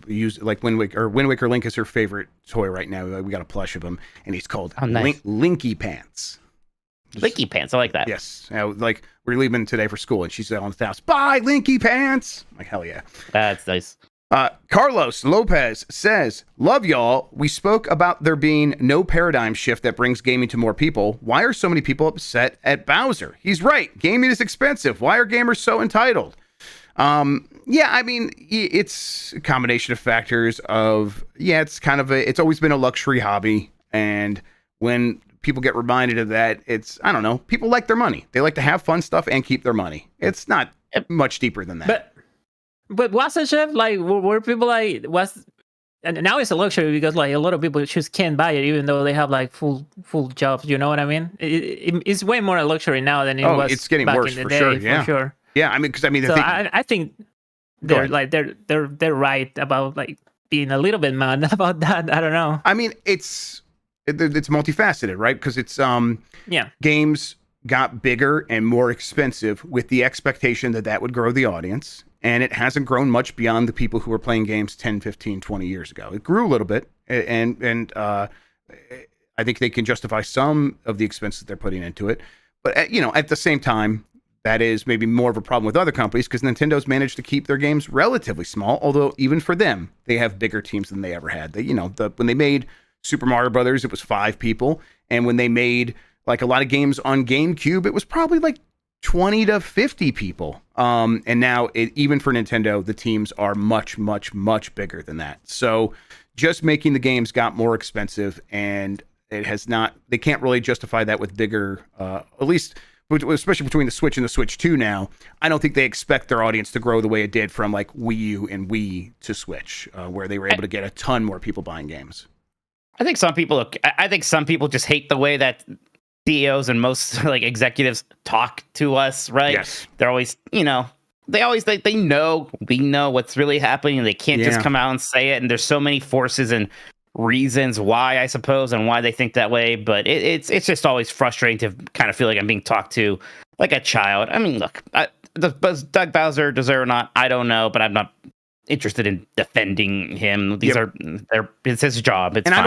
used like Wind Waker Link is her favorite toy right now. We got a plush of him, and he's called nice. Linky Pants. Linky Pants, I like that. Yes, like we're leaving today for school, and she's on the house. Bye, Linky Pants. I'm like, hell yeah. That's nice. Carlos Lopez says, love y'all. We spoke about there being no paradigm shift that brings gaming to more people. Why are so many people upset at Bowser? He's right. Gaming is expensive. Why are gamers so entitled? Yeah, I mean, it's a combination of factors of, it's always been a luxury hobby. And when people get reminded of that, I don't know, people like their money. They like to have fun stuff and keep their money. It's not much deeper than that. But was it, Chef? Like, were people like, and now it's a luxury because like a lot of people just can't buy it even though they have like full jobs. You know what I mean? It's way more a luxury now than it was. It's getting back worse in the for day, sure. Yeah, for sure. Yeah, I mean, because So I think they're like they're right about like being a little bit mad about that. I don't know. I mean, it's multifaceted, right? Because it's games got bigger and more expensive with the expectation that would grow the audience. And it hasn't grown much beyond the people who were playing games 10, 15, 20 years ago. It grew a little bit, and I think they can justify some of the expenses they're putting into it. But, at the same time, that is maybe more of a problem with other companies because Nintendo's managed to keep their games relatively small, although even for them, they have bigger teams than they ever had. When they made Super Mario Brothers, it was 5 people. And when they made like a lot of games on GameCube, it was probably like 20 to 50 people. And now even for Nintendo, the teams are much, much, much bigger than that. So just making the games got more expensive, and they can't really justify that with bigger, at least, especially between the Switch and the Switch 2 now. I don't think they expect their audience to grow the way it did from like Wii U and Wii to Switch, where they were able to get a ton more people buying games. I think some people just hate the way that CEOs and most like executives talk to us, right? Yes. They're always, we know what's really happening, and they can't just come out and say it. And there's so many forces and reasons why, I suppose, and why they think that way. But it's just always frustrating to kind of feel like I'm being talked to like a child. I mean, look, does Doug Bowser deserve or not? I don't know, but I'm not interested in defending him. It's his job. It's and fine.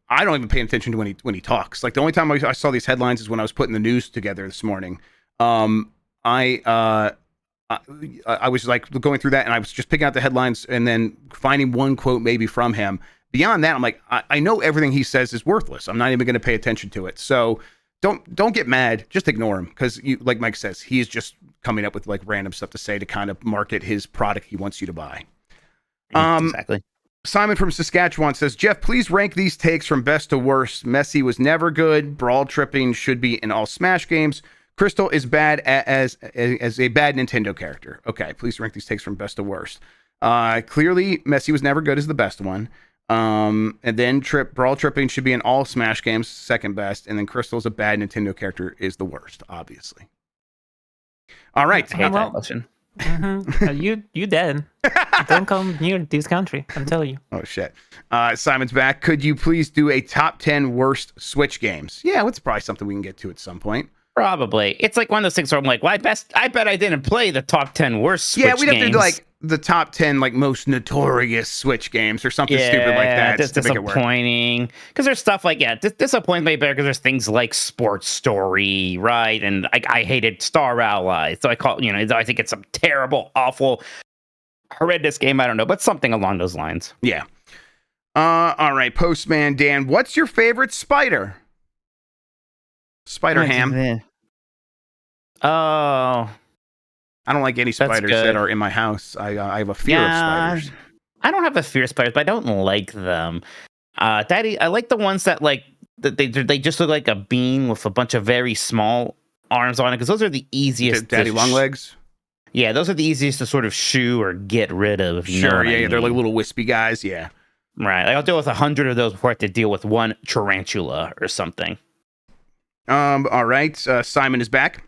I don't even pay attention to when he talks. Like the only time I saw these headlines is when I was putting the news together this morning. I was like going through that, and I was just picking out the headlines and then finding one quote maybe from him. Beyond that, I'm like, I know everything he says is worthless. I'm not even going to pay attention to it. So don't get mad. Just ignore him, because like Mike says, he is just coming up with like random stuff to say to kind of market his product he wants you to buy. Exactly. Simon from Saskatchewan says, Jeff, please rank these takes from best to worst. Messy was never good. Brawl tripping should be in all Smash games. Crystal is bad as a bad Nintendo character. Okay, please rank these takes from best to worst. Clearly, Messy was never good as the best one. And then Brawl tripping should be in all Smash games, second best. And then Crystal's a bad Nintendo character is the worst, obviously. All right. I hate that question. Mm-hmm. You dead. Don't come near this country, I'm telling you. Oh shit. Simon's back. Could you please do a top 10 worst Switch games? Yeah, it's probably something we can get to at some point. Probably. It's like one of those things where I'm like, well, I bet I didn't play the top 10 worst Switch games. Yeah, we'd have to do like the top 10 like most notorious Switch games or something stupid like that. That's disappointing. Because there's stuff like, disappointing me better because there's things like Sports Story, right? And I hated Star Allies. So I think it's a terrible, awful, horrendous game. I don't know, but something along those lines. Yeah. All right, Postman Dan, what's your favorite spider? Spider Ham. Oh. I don't like any spiders that are in my house. I have a fear of spiders. I don't have a fear of spiders, but I don't like them. Daddy, I like the ones that they just look like a bean with a bunch of very small arms on it, because those are the easiest. Daddy Longlegs? Yeah, those are the easiest to sort of shoo or get rid of. Sure, yeah, they're like little wispy guys, yeah. Right, I'll deal with 100 of those before I have to deal with one tarantula or something. All right, Simon is back.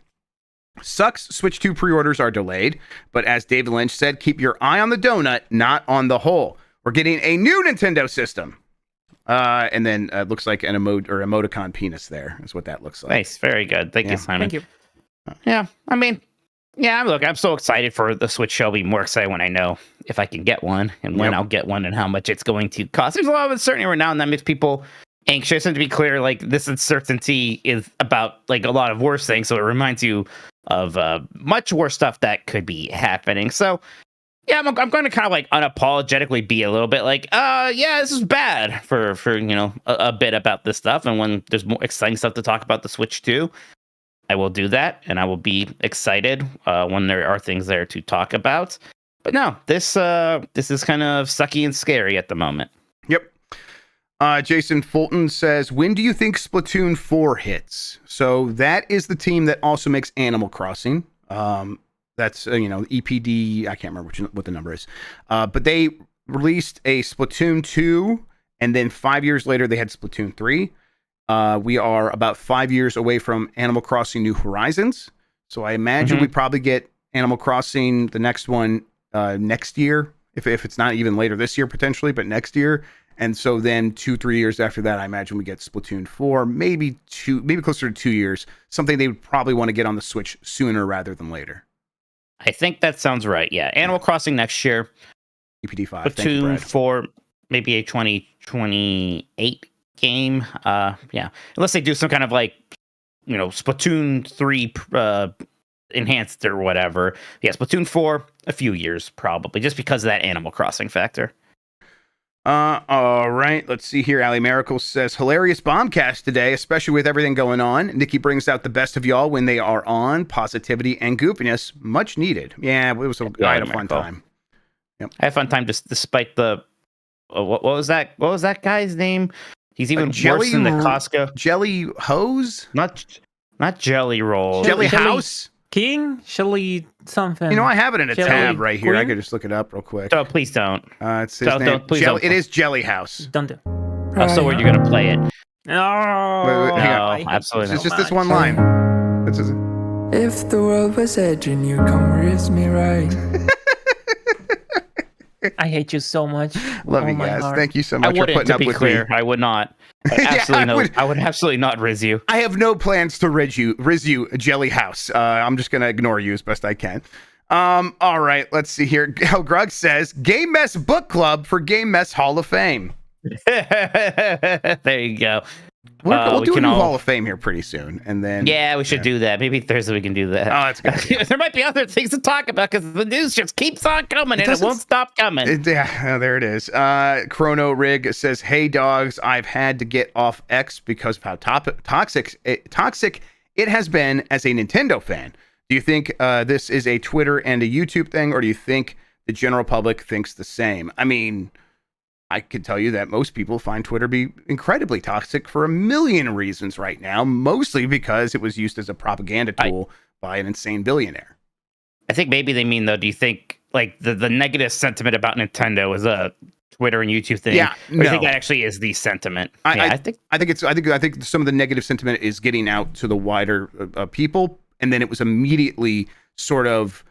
Sucks Switch 2 pre-orders are delayed, but as David Lynch said, keep your eye on the donut, not on the hole. We're getting a new Nintendo system. And then it looks like an emoticon penis there is what that looks like. Nice, very good. Thank Yeah. you, Simon. Thank you. Yeah, I mean, yeah, look, I'm so excited for the Switch show. I'll be more excited when I know if I can get one and when I'll get one and how much it's going to cost. There's a lot of uncertainty right now, and that makes people anxious. And to be clear, like, this uncertainty is about like a lot of worse things, so it reminds you of much worse stuff that could be happening. So yeah, I'm going to kind of like unapologetically be a little bit like, yeah, this is bad for a bit about this stuff. And when there's more exciting stuff to talk about the Switch 2, I will do that, and I will be excited when there are things there to talk about. But no, this is kind of sucky and scary at the moment. Yep. Jason Fulton says, when do you think Splatoon 4 hits? So that is the team that also makes Animal Crossing. That's, EPD. I can't remember what the number is. But they released a Splatoon 2, and then 5 years later, they had Splatoon 3. We are about 5 years away from Animal Crossing New Horizons. So I imagine we probably get Animal Crossing, the next one, next year. If it's not even later this year, potentially, but next year. And so then 2-3 years after that, I imagine we get Splatoon 4, maybe closer to 2 years. Something they would probably want to get on the Switch sooner rather than later. I think that sounds right. Yeah, Animal Crossing next year. EPD 5. Splatoon 4, maybe a 2028 game. Yeah, unless they do some kind of like, Splatoon 3 enhanced or whatever. Yeah, Splatoon 4, a few years probably, just because of that Animal Crossing factor. All right, let's see here. Ali Miracle says, hilarious bombcast today, especially with everything going on. Nikki brings out the best of y'all when they are on. Positivity and goofiness, much needed. Yeah, it was I had a fun time. Yep. I had a fun time just despite the what was that? What was that guy's name? He's even worse than the Costco Jelly Hose? Not Jelly Roll. Jelly House? King? Shelly something. I have it in a Jelly tab right here. I Queen? could just look it up real quick. Oh, please don't. It's his name. Please don't. It is Jelly House. Don't do. Oh, so were you gonna play it? No. Wait, hang on. No, absolutely It's not. just this one line. This is If the world was edging, you come raise me right. I hate you so much. Love you my guys. heart. Thank you so I much for wouldn't, putting to up be with clear. me. I would not. Yeah, I would absolutely not riz you. I have no plans to riz you, Jelly House. I'm just going to ignore you as best I can. All right, let's see here. Oh, Grug says, Game Mess Book Club for Game Mess Hall of Fame. There you go. We'll we do a can new all- Hall of Fame here pretty soon. And then Yeah, we should do that. Maybe Thursday we can do that. Oh, that's good. There might be other things to talk about because the news just keeps on coming and it doesn't- won't stop coming. Yeah, there it is. Chrono Rig says, hey, dogs, I've had to get off X because of how toxic it has been as a Nintendo fan. Do you think this is a Twitter and a YouTube thing, or do you think the general public thinks the same? I mean, I could tell you that most people find Twitter be incredibly toxic for a million reasons right now, mostly because it was used as a propaganda tool by an insane billionaire. I think maybe they mean, though, do you think like the negative sentiment about Nintendo is a Twitter and YouTube thing? Yeah, Or do you think no. that actually is the sentiment? I think some of the negative sentiment is getting out to the wider people, and then it was immediately sort of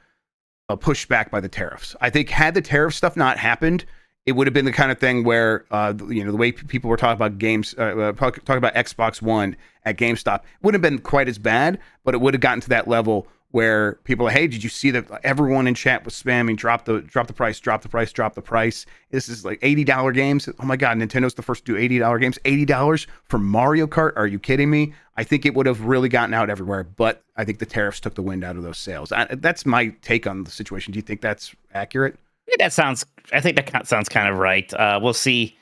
pushed back by the tariffs. I think had the tariff stuff not happened, it would have been the kind of thing where, the way people were talking about talking about Xbox One at GameStop wouldn't have been quite as bad, but it would have gotten to that level where people are, hey, did you see that everyone in chat was spamming, drop the price. This is like $80 games. Oh my God, Nintendo's the first to do $80 games. $80 for Mario Kart? Are you kidding me? I think it would have really gotten out everywhere, but I think the tariffs took the wind out of those sales. That's my take on the situation. Do you think that's accurate? I think that sounds kind of right. We'll see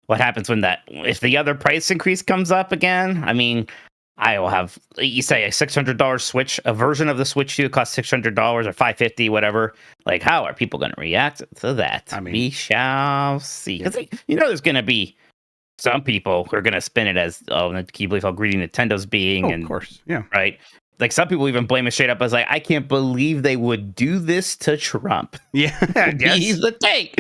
what happens if the other price increase comes up again. I mean, I will have, you say, a $600 Switch, a version of the Switch 2 costs $600 or $550, whatever. Like, how are people going to react to that? I mean, we shall see. Because there's going to be some people who are going to spin it as, oh, can you believe how greedy Nintendo's being? Of course, yeah. Right? Like, some people even blame it straight up as like, I can't believe they would do this to Trump. Yeah, He's the take.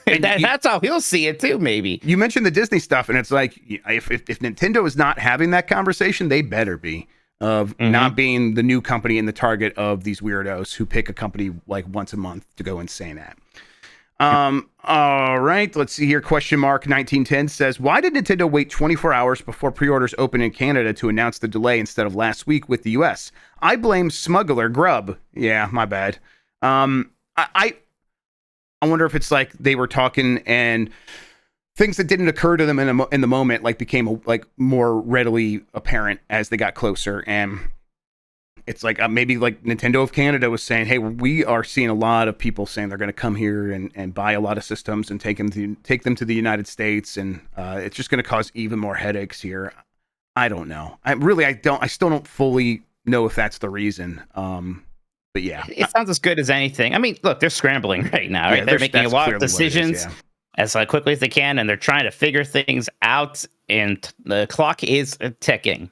That's how he'll see it too, maybe. You mentioned the Disney stuff, and it's like, if Nintendo is not having that conversation, they better be, of not being the new company and the target of these weirdos who pick a company like once a month to go insane at. All right, let's see here. Question mark 1910 says, why did Nintendo wait 24 hours before pre-orders open in Canada to announce the delay instead of last week with the US? I blame smuggler Grubb. Yeah, my bad. I wonder if it's like they were talking and things that didn't occur to them in the moment like became like more readily apparent as they got closer. And it's like maybe like Nintendo of Canada was saying, hey, we are seeing a lot of people saying they're going to come here and buy a lot of systems and take them to the United States. And it's just going to cause even more headaches here. I don't know. I still don't fully know if that's the reason. But yeah, it sounds as good as anything. I mean, look, they're scrambling right now. Right? They're making a lot of decisions as quickly as they can, and they're trying to figure things out. And the clock is ticking.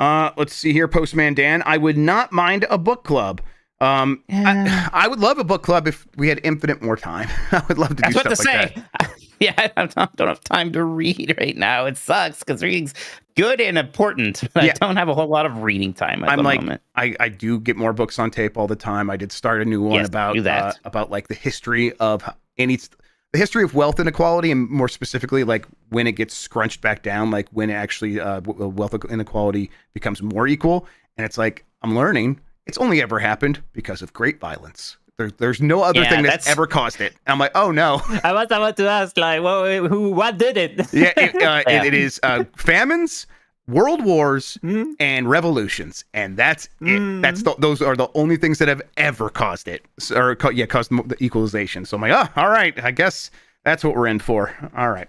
Let's see here, Postman Dan. I would not mind a book club. I would love a book club if we had infinite more time. I would love to do stuff like that. Yeah, I don't have time to read right now. It sucks because reading's good and important, but I don't have a whole lot of reading time at the moment. I do get more books on tape all the time. I did start a new one about like the history of the history of wealth inequality, and more specifically, like when it gets scrunched back down, like when actually wealth inequality becomes more equal. And it's like, I'm learning it's only ever happened because of great violence. There's no other thing that's ever caused it. I'm like, oh no. I was about to ask, like, what did it? It is famines, world wars, and revolutions, and that's it. Those are the only things that have ever caused it, or caused the equalization. So I'm like, oh, all right, I guess that's what we're in for. All right.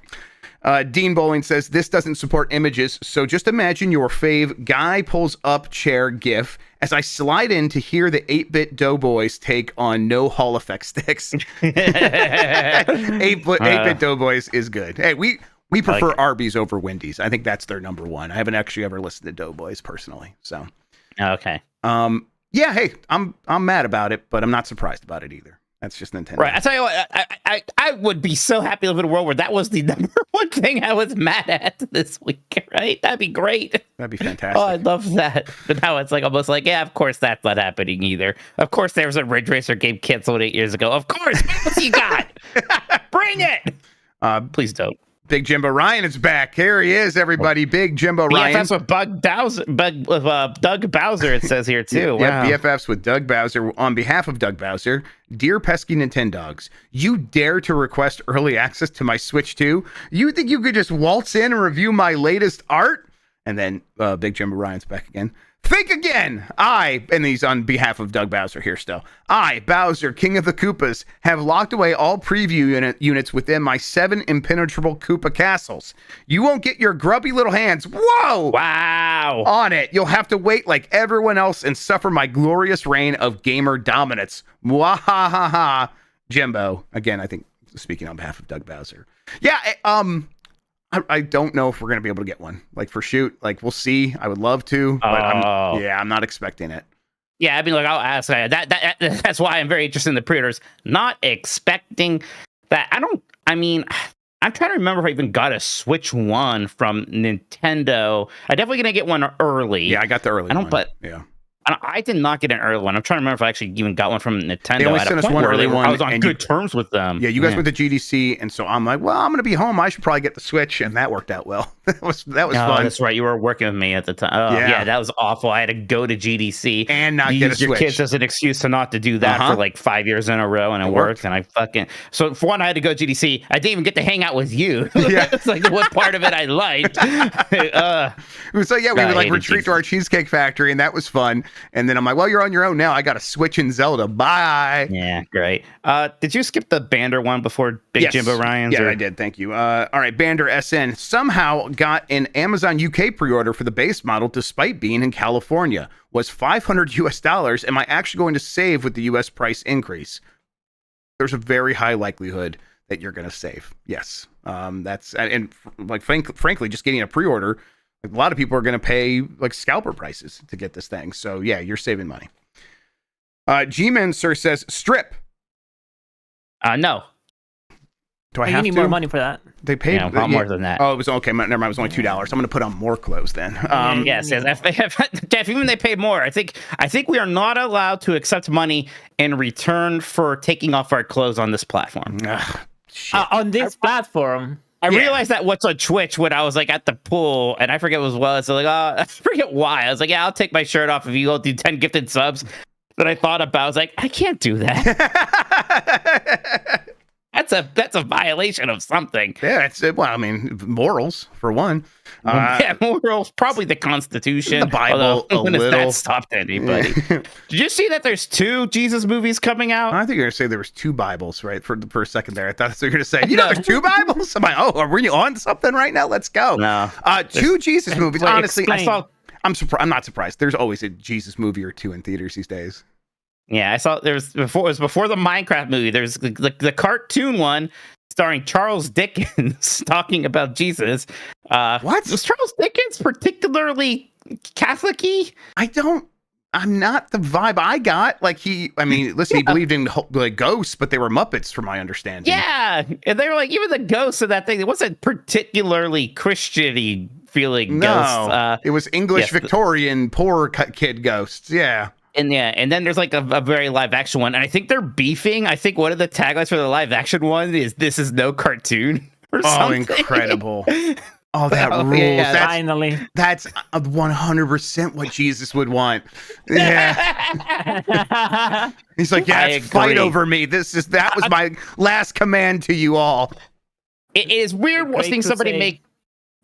Dean Bowling says, this doesn't support images, so just imagine your fave guy pulls up chair gif as I slide in to hear the 8-bit Doughboys take on no Hall effect sticks. 8-bit Doughboys is good. Hey, we prefer Arby's over Wendy's. I think that's their number one. I haven't actually ever listened to Doughboys personally. So, okay. Yeah, hey, I'm mad about it, but I'm not surprised about it either. That's just Nintendo. Right. I tell you what, I would be so happy to live in a world where that was the number one thing I was mad at this week. Right? That'd be great. That'd be fantastic. Oh, I'd love that. But now it's like almost like, yeah, of course that's not happening either. Of course there was a Ridge Racer game canceled 8 years ago. Of course. What you got? Bring it. Please don't. Big Jimbo Ryan is back. Here he is, everybody. Big Jimbo Ryan. BFFs with Doug Bowser, it says here, too. Yeah, BFFs with Doug Bowser. On behalf of Doug Bowser, dear pesky Nintendogs, you dare to request early access to my Switch 2? You think you could just waltz in and review my latest art? And then Big Jimbo Ryan's back again. Think again. And he's on behalf of Doug Bowser here still. I, Bowser, King of the Koopas, have locked away all preview units within my 7 impenetrable Koopa castles. You won't get your grubby little hands, wow, on it. You'll have to wait like everyone else and suffer my glorious reign of gamer dominance. Mwahaha. Jimbo. Again, I think speaking on behalf of Doug Bowser. Yeah, I don't know if we're going to be able to get one. Like for shoot, like we'll see. I would love to, but I'm not expecting it. Yeah, I mean, like I'll ask that's why I'm very interested in the pre-orders. Not expecting that. I'm trying to remember if I even got a Switch 1 from Nintendo. I definitely going to get one early. Yeah, I got the early one. I did not get an early one. I'm trying to remember if I actually even got one from Nintendo. They only sent us one early one. I was on good terms with them. Yeah, you guys went to GDC, and so I'm like, well, I'm going to be home. I should probably get the Switch, and that worked out well. that was fun. That's right. You were working with me at the time. Oh, yeah, that was awful. I had to go to GDC and not get a Switch. Your kids as an excuse to not to do that for like 5 years in a row, and it worked. And so for one, I had to go to GDC. I didn't even get to hang out with you. Yeah, it's like what part of it I liked. So yeah, we would like retreat to our Cheesecake Factory, and that was fun. And then I'm like, well, you're on your own now. I got a Switch and Zelda. Bye. Yeah, great. Did you skip the Bander one before Big Jimbo Ryan's? Yeah, I did. Thank you. All right, Bander SN somehow got an Amazon UK pre-order for the base model despite being in California. Was $500 US. Am I actually going to save with the US price increase? There's a very high likelihood that you're going to save. Yes. Frankly, just getting a pre-order, a lot of people are going to pay like scalper prices to get this thing. So yeah, you're saving money. G-Man Sir says strip. No. Do I You have need to? more money for that. They paid Yeah, a lot more than that. Oh, it was okay. Never mind. It was only $2. I'm going to put on more clothes then. Yes, Jeff, even they paid more. I think we are not allowed to accept money in return for taking off our clothes on this platform. Shit. On this platform. I realized that what's on Twitch when I was like at the pool, and I forget what it was. So like, I forget why. I was like, yeah, I'll take my shirt off if you go do 10 gifted subs. Then I thought about, I was like, I can't do that. That's a violation of something. Yeah, well, I mean, morals for one. Yeah, morals, probably the Constitution, the Bible, when a has little. that stopped anybody? Did you see that there's 2 Jesus movies coming out? I think you're gonna say there was 2 Bibles, right? For a second there, I thought you were gonna say, there's 2 Bibles. I'm like, are we on something right now? Let's go. No, 2 Jesus movies. Wait, Honestly, explain. I'm not surprised. There's always a Jesus movie or 2 in theaters these days. Yeah, I saw it was before the Minecraft movie. There's the cartoon one starring Charles Dickens talking about Jesus. What? Was Charles Dickens particularly Catholic-y? I'm not the vibe I got. Like he believed in like ghosts, but they were Muppets from my understanding. Yeah, and they were like, even the ghosts of that thing, it wasn't particularly Christian-y feeling ghosts. It was English yes, Victorian poor kid ghosts. Yeah. And then there's like a very live action one. And I think they're beefing. I think one of the taglines for the live action one is "This is no cartoon" or something. Incredible. Oh, that rules. Yeah, Finally. That's 100% what Jesus would want. Yeah. He's like, fight over me. That was my last command to you all. It is weird seeing somebody make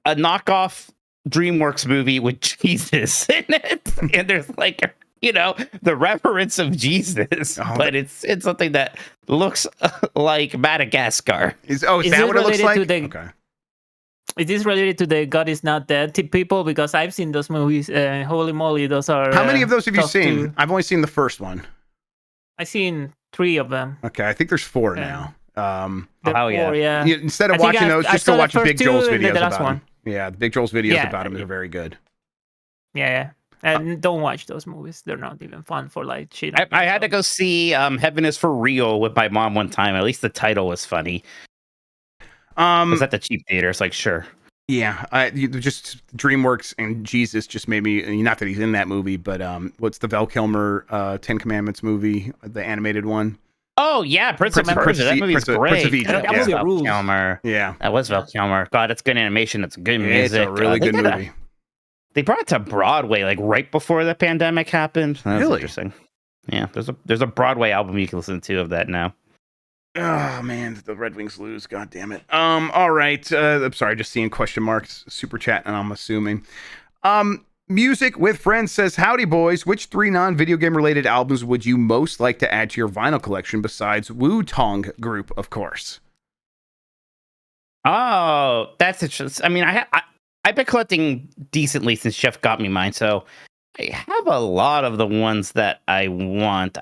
a knockoff DreamWorks movie with Jesus in it. And there's like, the reverence of Jesus, but it's something that looks like Madagascar. Is that what it looks like? Okay. Is this related to the God is not dead people? Because I've seen those movies. Holy moly, those are. How many of those have you seen? I've only seen the first one. I've seen 3 of them. Okay, I think there's 4 now. Yeah. Instead of watching those, just go watch Big Joel's videos about him. Yeah, the Big Joel's videos about him are very good. Yeah. And don't watch those movies. They're not even fun for like shit. I had to go see Heaven is for Real with my mom one time. At least the title was funny. It was at the cheap theater. It's like, sure. Yeah, just DreamWorks and Jesus just made me, not that he's in that movie, but what's the Val Kilmer 10 Commandments movie, the animated one? Oh, yeah, Prince of Persia. That movie is great. Prince of Egypt. That was Val Kilmer. Yeah. That was Val Kilmer. God, it's good animation. It's good music. It's a really good movie. They brought it to Broadway like right before the pandemic happened. That's really interesting. Yeah, there's a Broadway album you can listen to of that now. Oh man, the Red Wings lose. God damn it. All right. I'm sorry, just seeing question marks, super chat, and I'm assuming. Music with Friends says, "Howdy boys. Which 3 non-video game related albums would you most like to add to your vinyl collection besides Wu-Tang Group, of course?" Oh, that's interesting. I mean, I've been collecting decently since Jeff got me mine, so I have a lot of the ones that I want.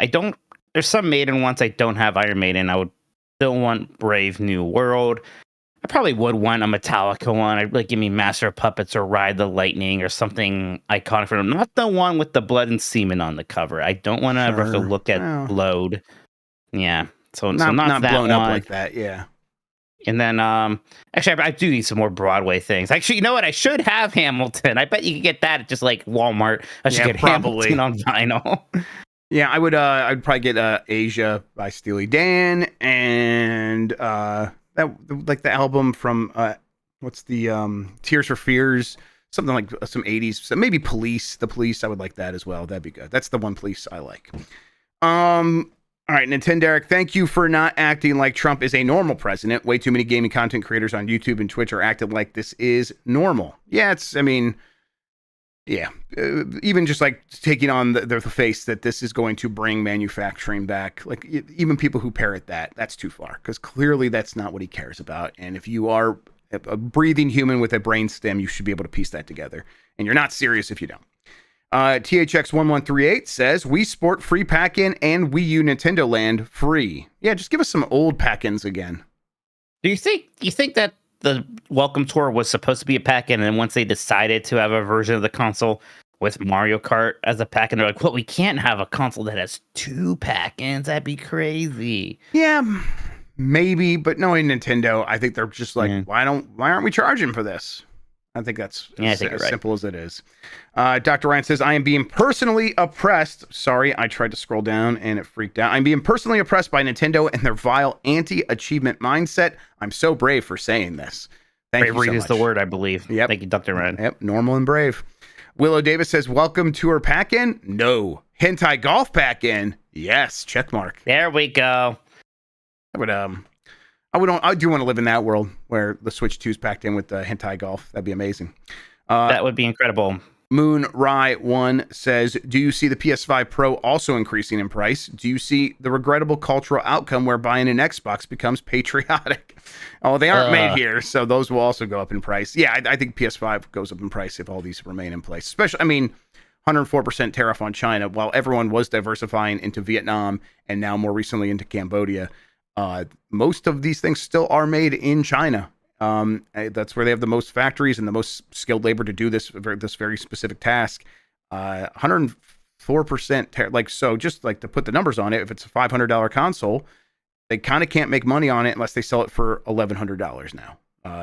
There's some Maiden ones I don't have. Iron Maiden. I would still want Brave New World. I probably would want a Metallica one. I'd like give me Master of Puppets or Ride the Lightning or something iconic for them. Not the one with the blood and semen on the cover. I don't want to ever have to look at Load. Yeah. So not that blown one. Up like that. Yeah. And then, actually, I do need some more Broadway things. Actually, you know what? I should have Hamilton. I bet you could get that at just like Walmart. I should get probably. Hamilton on vinyl. Yeah, I would. I'd probably get Asia by Steely Dan, and that like the album from what's the Tears for Fears, something like some 80s. So maybe Police. The Police. I would like that as well. That'd be good. That's the one Police I like. All right, Nintendogs, thank you for not acting like Trump is a normal president. Way too many gaming content creators on YouTube and Twitch are acting like this is normal. Yeah, even just like taking on the face that this is going to bring manufacturing back. Like even people who parrot that's too far because clearly that's not what he cares about. And if you are a breathing human with a brain stem, you should be able to piece that together. And you're not serious if you don't. THX1138 says, Wii Sport free pack-in and Wii U Nintendo Land free. Yeah, just give us some old pack-ins again. Do you think that the Welcome Tour was supposed to be a pack-in, and then once they decided to have a version of the console with Mario Kart as a pack-in, they're like, well, we can't have a console that has 2 pack-ins. That'd be crazy. Yeah, Maybe, but knowing Nintendo, I think they're just like, Yeah. why aren't we charging for this? I think that's Yeah, I as think you're right. simple as it is. Dr. Ryan says, I am being personally oppressed. Sorry, I tried to scroll down and it freaked out. I'm being personally oppressed by Nintendo and their vile anti-achievement mindset. I'm so brave for saying this. Thank you Bravery so is the much. word, I believe. Yep. Thank you, Dr. Ryan. Yep, normal and brave. Willow Davis says, welcome to her pack-in. No. Hentai golf pack-in. Yes, check mark. There we go. I do want to live in that world where the Switch 2 is packed in with the hentai golf. That'd be amazing. That would be incredible. Moon Rai 1 says, do you see the PS5 Pro also increasing in price? Do you see the regrettable cultural outcome where buying an Xbox becomes patriotic? Oh, they aren't made here, so those will also go up in price. Yeah, I think PS5 goes up in price if all these remain in place. Especially, 104% tariff on China, while everyone was diversifying into Vietnam and now more recently into Cambodia. Most of these things still are made in China. That's where they have the most factories and the most skilled labor to do this very specific task. 104%. So just like to put the numbers on it, if it's a $500 console, they kind of can't make money on it unless they sell it for $1,100 now.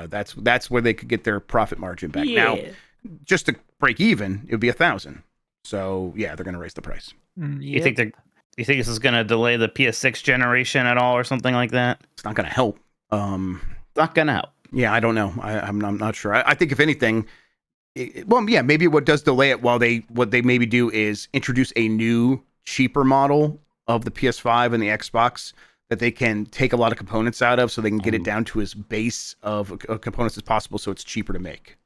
That's where they could get their profit margin back. Yeah. Now, just to break even, it would be $1,000. So yeah, they're going to raise the price. You think this is going to delay the PS6 generation at all or something like that? It's not going to help. Not going to help. Yeah, I don't know. I'm not sure. I think if anything, maybe what does delay it what they maybe do is introduce a new cheaper model of the PS5 and the Xbox that they can take a lot of components out of, so they can get it down to as base of components as possible, so it's cheaper to make.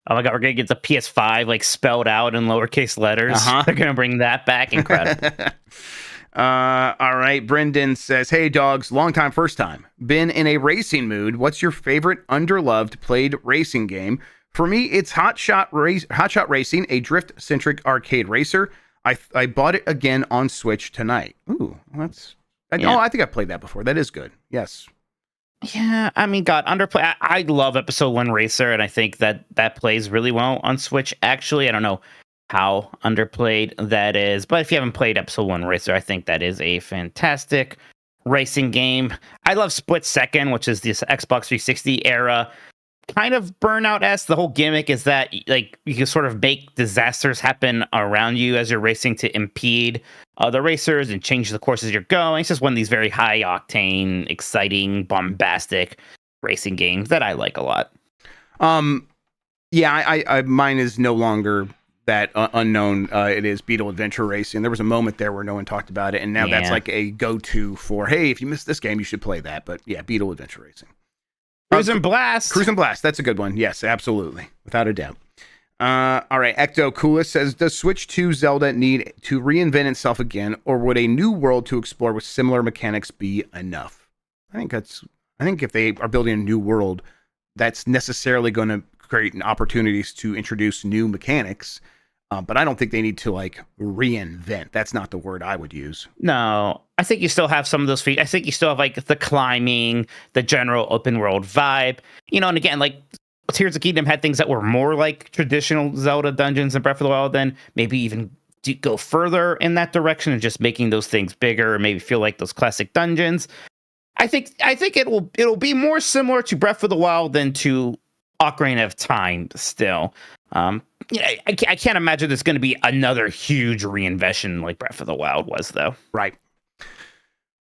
Oh my god, we're gonna get the PS5 like spelled out in lowercase letters. They're gonna bring that back. Incredible. All right. Brendan says, hey, dogs, long time, first time. Been in a racing mood. What's your favorite underloved played racing game? For me, it's Hot Shot Racing, a drift-centric arcade racer. I bought it again on Switch tonight. Ooh, I think I played that before. That is good. Yes. Yeah, God, underplay. I love Episode 1 Racer, and I think that plays really well on Switch. Actually, I don't know how underplayed that is, but if you haven't played Episode 1 Racer, I think that is a fantastic racing game. I love Split Second, which is this Xbox 360 era kind of Burnout-esque. The whole gimmick is that like you can sort of make disasters happen around you as you're racing to impede other racers and change the courses you're going. It's just one of these very high octane, exciting, bombastic racing games that I like a lot. Yeah, I mine is no longer that unknown. It is Beetle Adventure Racing. There was a moment there where no one talked about it, and now that's like a go-to for, hey, if you missed this game, you should play that. But yeah, Beetle Adventure Racing. Cruise and Blast. Cruise and Blast. That's a good one. Yes, absolutely. Without a doubt. All right. Ecto Coolest says, does Switch 2 Zelda need to reinvent itself again, or would a new world to explore with similar mechanics be enough? I think if they are building a new world, that's necessarily going to create opportunities to introduce new mechanics. But I don't think they need to like reinvent. That's not the word I would use. No, I think you still have some of those features. I think you still have like the climbing, the general open world vibe, and again, like Tears of the Kingdom had things that were more like traditional Zelda dungeons and Breath of the Wild, then maybe even go further in that direction and just making those things bigger, or maybe feel like those classic dungeons. I think it'll be more similar to Breath of the Wild than to Ocarina of Time still. I can't imagine there's going to be another huge reinvention like Breath of the Wild was, though. Right.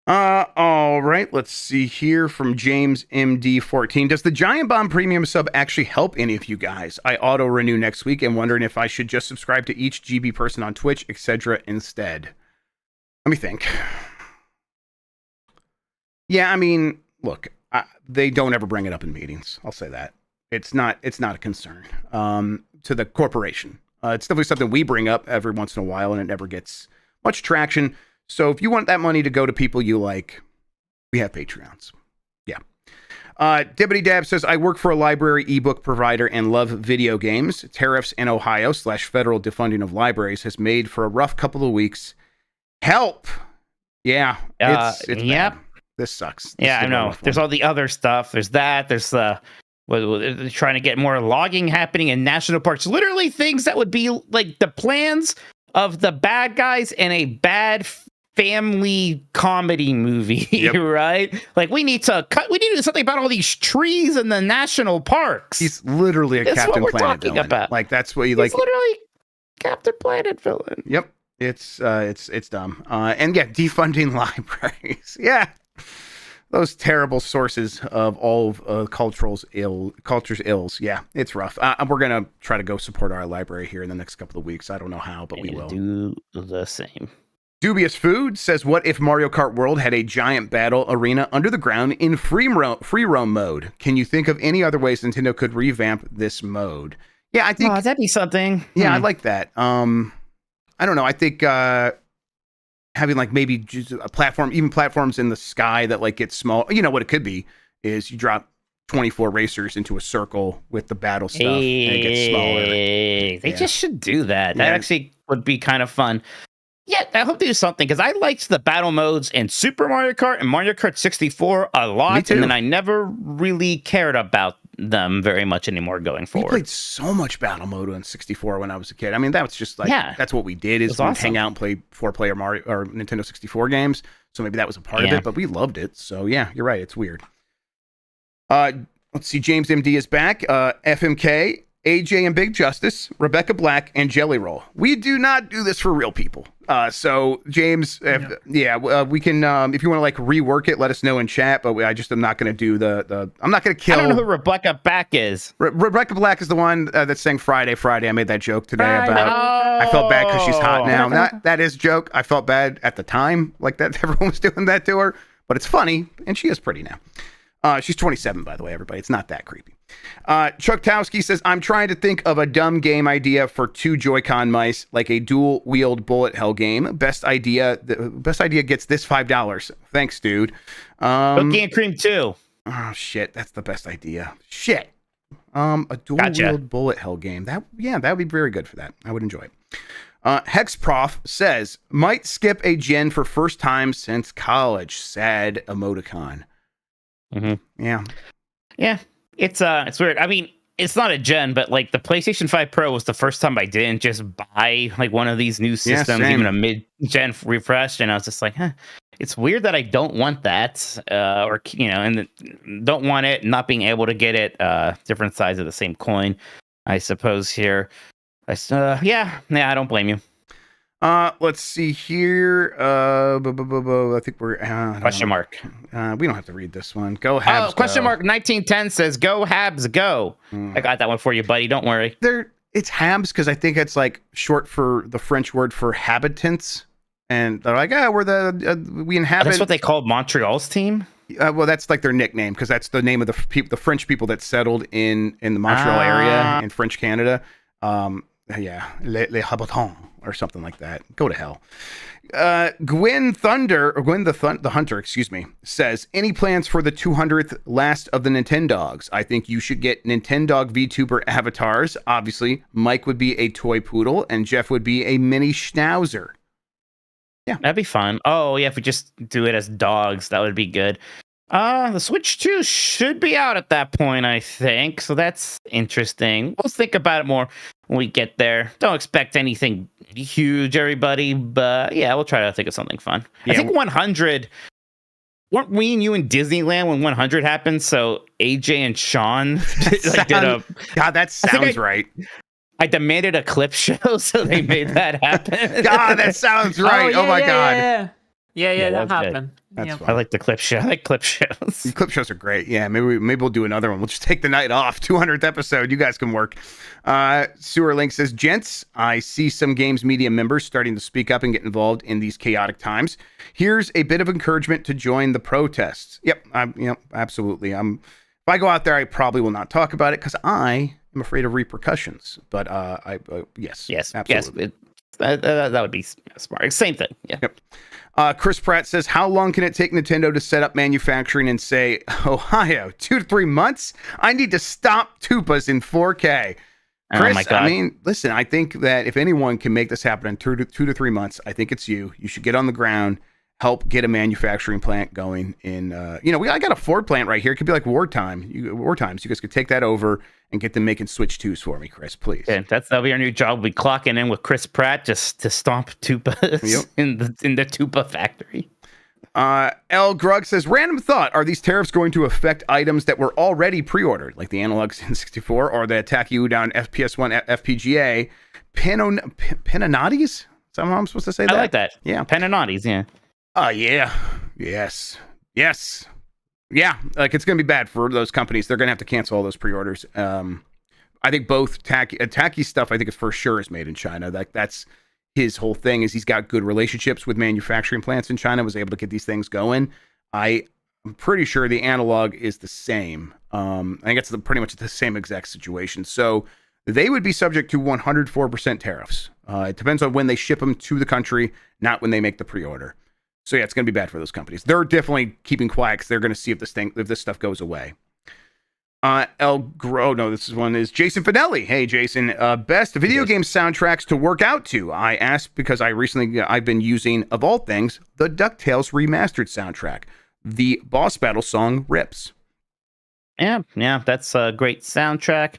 All right. Let's see here from James MD14. Does the Giant Bomb Premium sub actually help any of you guys? I auto renew next week and wondering if I should just subscribe to each GB person on Twitch, etc. instead. Let me think. Yeah, look, they don't ever bring it up in meetings. I'll say that. It's not a concern to the corporation. It's definitely something we bring up every once in a while, and it never gets much traction. So if you want that money to go to people you like, we have Patreons. Yeah. Dibbity Dab says, I work for a library ebook provider and love video games. Tariffs in Ohio / federal defunding of libraries has made for a rough couple of weeks. Help! Yeah. It's yep. bad. This sucks. Yeah, I know. There's all the other stuff. There's that. There's the trying to get more logging happening in national parks. Literally things that would be like the plans of the bad guys in a bad family comedy movie, right? Like we need to do something about all these trees in the national parks. He's literally a That's Captain what we're Planet talking villain. about. Like that's what you He's like. literally Captain Planet villain. Yep. It's dumb. And yeah, defunding libraries. Yeah. Those terrible sources of all of culture's ills. Yeah, it's rough. We're going to try to go support our library here in the next couple of weeks. I don't know how, but we will. Do the same. Dubious Food says, what if Mario Kart World had a giant battle arena under the ground in free roam mode? Can you think of any other ways Nintendo could revamp this mode? Yeah, I think... Oh, that'd be something. Yeah, I like that. I don't know. I think having like maybe just a platform, even platforms in the sky that like get small. You know what it could be is you drop 24 racers into a circle with the battle stuff and it gets smaller. They just should do that. That actually would be kind of fun. Yeah, I hope they do something because I liked the battle modes in Super Mario Kart and Mario Kart 64 a lot. Me too. And then I never really cared about them very much anymore going forward. We played so much battle mode on 64 when I was a kid. I mean, that was just like, that's what we did is we'd hang out and play 4-player Mario or Nintendo 64 games. So maybe that was a part of it, but we loved it. So yeah, you're right. It's weird. Let's see. James MD is back. FMK, AJ and Big Justice, Rebecca Black, and Jelly Roll. We do not do this for real people. So James, we can, if you want to like rework it, let us know in chat, but I just am not going to do I'm not going to kill. I don't know who Rebecca Black is. Rebecca Black is the one that sang Friday. I made that joke today about, I felt bad because she's hot now. That is a joke. I felt bad at the time, like that everyone was doing that to her, but it's funny. And she is pretty now. She's 27, by the way, everybody. It's not that creepy. Chuck Towski says, I'm trying to think of a dumb game idea for 2 Joy-Con mice, like a dual-wield bullet hell game. Best idea gets this $5. Thanks, dude. Cookie and Cream 2. Oh, shit. That's the best idea. Shit. A dual-wield bullet hell game. That would be very good for that. I would enjoy it. Hexprof says, might skip a gen for first time since college. Sad emoticon. Mm-hmm. Yeah. It's weird. I mean, it's not a gen, but like the PlayStation 5 Pro was the first time I didn't just buy like one of these new systems, even a mid-gen refresh, and I was just like, it's weird that I don't want that, and don't want it, not being able to get it, different sides of the same coin, I suppose. Here, I don't blame you. Let's see here. I think we're question mark. We don't have to read this one. Go Habs. Oh, question mark 1910 says go Habs go. I got that one for you, buddy. Don't worry. It's Habs because I think it's like short for the French word for habitants, and they're like, we inhabit. That's what they called Montreal's team. Well, that's like their nickname because that's the name of the French people that settled in the Montreal area in French Canada. Les habitants. Or something like that. Go to hell. Gwen the Hunter, says, any plans for the 200th last of the Nintendogs? I think you should get Nintendog VTuber avatars. Obviously, Mike would be a toy poodle and Jeff would be a mini schnauzer. Yeah. That'd be fun. Oh, yeah, if we just do it as dogs, that would be good. The Switch 2 should be out at that point, I think. So that's interesting. We'll think about it more when we get there. Don't expect anything huge, everybody. But yeah, we'll try to think of something fun. Yeah. I think 100... Weren't we and you in Disneyland when 100 happened? So AJ and Sean God, that sounds right. I demanded a clip show, so they made that happen. God, that sounds right. Oh my God. Yeah, that happened. That's fun. I like the clip show. I like clip shows. The clip shows are great. Yeah, maybe we'll do another one. We'll just take the night off. 200th episode. You guys can work. Sewer Link says, gents, I see some games media members starting to speak up and get involved in these chaotic times. Here's a bit of encouragement to join the protests. Yep, absolutely. If I go out there, I probably will not talk about it because I am afraid of repercussions. But yes, absolutely. Yes, that would be smart. Same thing. Yeah. Yep. Chris Pratt says, how long can it take Nintendo to set up manufacturing and say, Ohio, 2 to 3 months? I need to stop Tupas in 4K. Chris, oh my God. I mean, listen, I think that if anyone can make this happen in 2 to 3 months, I think it's you. You should get on the ground help get a manufacturing plant going in. I got a Ford plant right here. It could be like wartime. War times. You guys could take that over and get them making Switch 2s for me, Chris, please. Yeah, that'll be our new job. We'll be clocking in with Chris Pratt just to stomp Tupas in the Tupa factory. L. Grug says, random thought, are these tariffs going to affect items that were already pre-ordered, like the Analogs N64 or the Tacky Udon FPS1 FPGA Pinonottis? Is that how I'm supposed to say that? I like that. Yeah. Pinonottis, yeah. Yeah. Yes. Yeah, like it's going to be bad for those companies. They're going to have to cancel all those pre-orders. I think both Tacky stuff, I think is for sure is made in China. That's his whole thing is he's got good relationships with manufacturing plants in China, was able to get these things going. I'm pretty sure the Analog is the same. I think it's pretty much the same exact situation. So they would be subject to 104% tariffs. It depends on when they ship them to the country, not when they make the pre-order. So yeah, it's going to be bad for those companies. They're definitely keeping quiet because they're going to see if this stuff goes away. This one is Jason Finelli. Hey, Jason. Best video game soundtracks to work out to. I asked because I've been using, of all things, the DuckTales remastered soundtrack. The boss battle song rips. Yeah, that's a great soundtrack.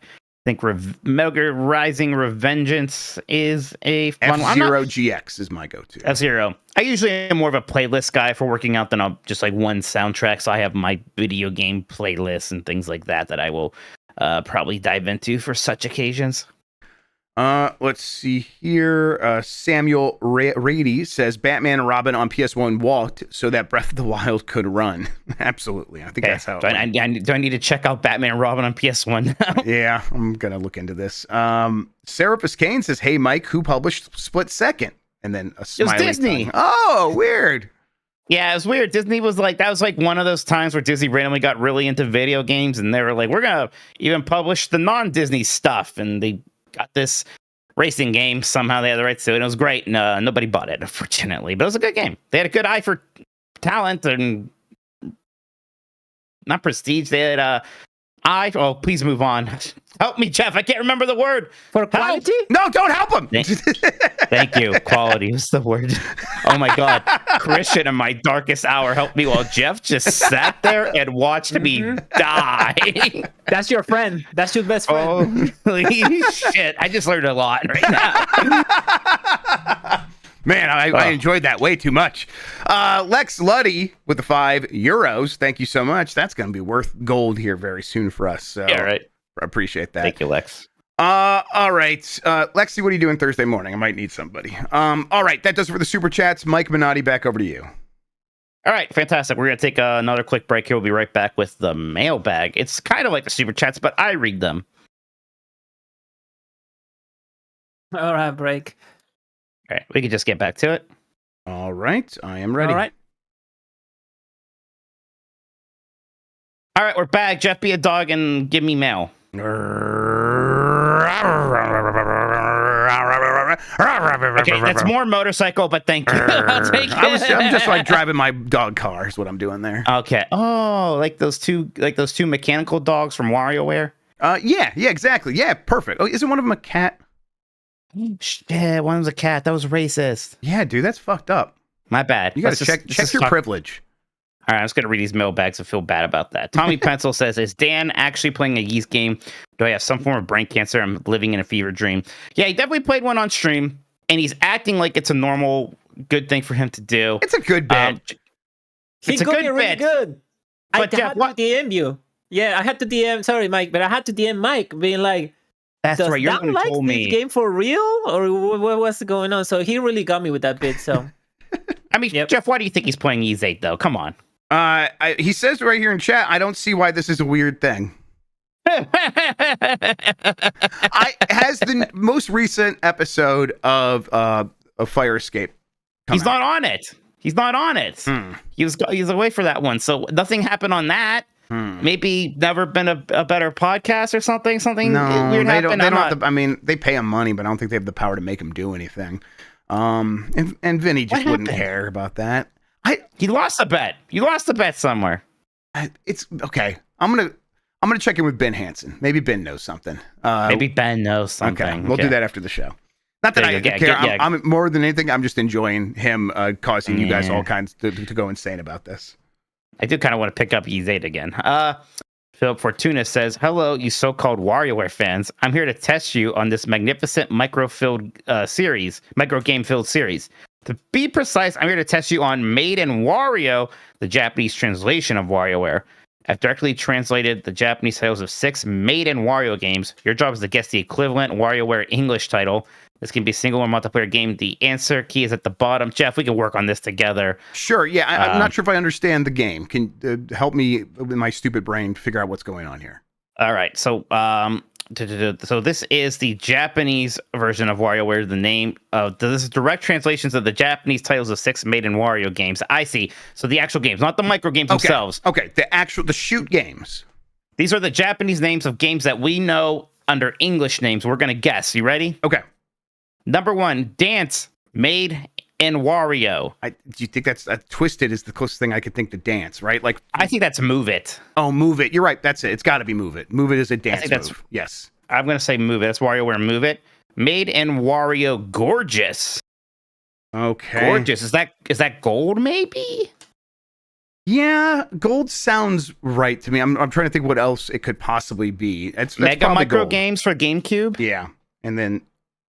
I think Metal Gear Rising Revengeance is a fun one. F-Zero GX is my go-to. F-Zero. I usually am more of a playlist guy for working out than just like one soundtrack. So I have my video game playlists and things like that I will probably dive into for such occasions. Let's see here. Samuel Rady says Batman and Robin on PS1 walked so that Breath of the Wild could run. Absolutely. I think that's how. Do I need to check out Batman and Robin on PS1 now? Yeah, I'm going to look into this. Serapis Kane says, hey, Mike, who published Split Second? And then a smiley. It was Disney. Tongue. Oh, weird. Yeah, it was weird. Disney was like, that was like one of those times where Disney randomly got really into video games and they were like, we're going to even publish the non-Disney stuff. And they got this racing game. Somehow they had the rights to it. It was great. And nobody bought it, unfortunately. But it was a good game. They had a good eye for talent and not prestige. They had eye. Oh, please move on. Help me, Jeff. I can't remember the word. For quality? No, don't help him. Thank you. Quality was the word. Oh my God. Christian in my darkest hour helped me while Jeff just sat there and watched me die. That's your friend. That's your best friend. Holy shit. I just learned a lot right now. Man, I enjoyed that way too much. Lex Luddy with the €5. Thank you so much. That's going to be worth gold here very soon for us. So Yeah, right. I appreciate that. Thank you, Lex. All right. Lexi, what are you doing Thursday morning? I might need somebody. All right. That does it for the super chats. Mike Minotti, back over to you. All right. Fantastic. We're going to take another quick break here. We'll be right back with the mailbag. It's kind of like the super chats, but I read them. All right, break. All right. We can just get back to it. All right. I am ready. All right. All right. We're back. Jeff, be a dog and give me mail. Okay, that's more motorcycle, but thank you. I'll take it. I'm just like driving my dog car is what I'm doing there. Okay. Oh, like those two mechanical dogs from WarioWare? Yeah, exactly. Yeah, perfect. Oh, isn't one of them a cat? Yeah, one was a cat. That was racist. Yeah, dude, that's fucked up. My bad. You gotta check your privilege. All right, I'm just going to read these mailbags and feel bad about that. Tommy Pencil says, is Dan actually playing a Yeast game? Do I have some form of brain cancer? I'm living in a fever dream. Yeah, he definitely played one on stream, and he's acting like it's a normal, good thing for him to do. It's a good bit. It's a good bit. Really good. But I had to DM you. Yeah, I had to DM, sorry, Mike, but I had to DM Mike being like, that's right, you're the one who told me. This game for real? Or what's going on? So he really got me with that bit, so. I mean, yep. Jeff, why do you think he's playing Ys 8, though? Come on. He says right here in chat, I don't see why this is a weird thing. Has the most recent episode of Fire Escape He's not on it. He's not on it. He's away for that one. So nothing happened on that. Maybe never been a better podcast or something. Something weird happened. They don't have I mean, they pay him money, but I don't think they have the power to make him do anything. And Vinny just wouldn't care about that. He lost a bet. You lost a bet somewhere. It's okay. I'm gonna check in with Ben Hansen. Maybe Ben knows something. Maybe Ben knows something. Okay, we'll do that after the show. Not that There I you go. care. Yeah. I'm more than anything. I'm just enjoying him causing you guys all kinds to go insane about this. I do kind of want to pick up E8 again. Philip Fortuna says, "Hello, you so-called WarioWare fans. I'm here to test you on this magnificent micro game-filled series. To be precise, I'm here to test you on Made in Wario, the Japanese translation of WarioWare. I've directly translated the Japanese titles of 6 Made in Wario games. Your job is to guess the equivalent WarioWare English title. This can be a single or multiplayer game. The answer key is at the bottom. Jeff, we can work on this together." Sure. Yeah, I'm not sure if I understand the game. Can help me with my stupid brain figure out what's going on here? All right. So, so this is the Japanese version of WarioWare. The name of this is direct translations of the Japanese titles of 6 Made in Wario games. I see. So the actual games, not the micro games themselves. Okay. The shoot games. These are the Japanese names of games that we know under English names. We're gonna guess. You ready? Okay. Number 1, Dance, Made in Wario. Do you think that's Twisted is the closest thing I could think to dance, right? Like, I think that's Move It. oh, Move It. You're right. That's it. It's got to be Move It. Move It is a dance move. Yes. I'm gonna say Move It. That's WarioWare Move It. Made in Wario Gorgeous. Okay. Gorgeous. Is that gold? Maybe. Yeah, gold sounds right to me. I'm trying to think what else it could possibly be. That's Mega probably Micro gold. Games for GameCube. Yeah, and then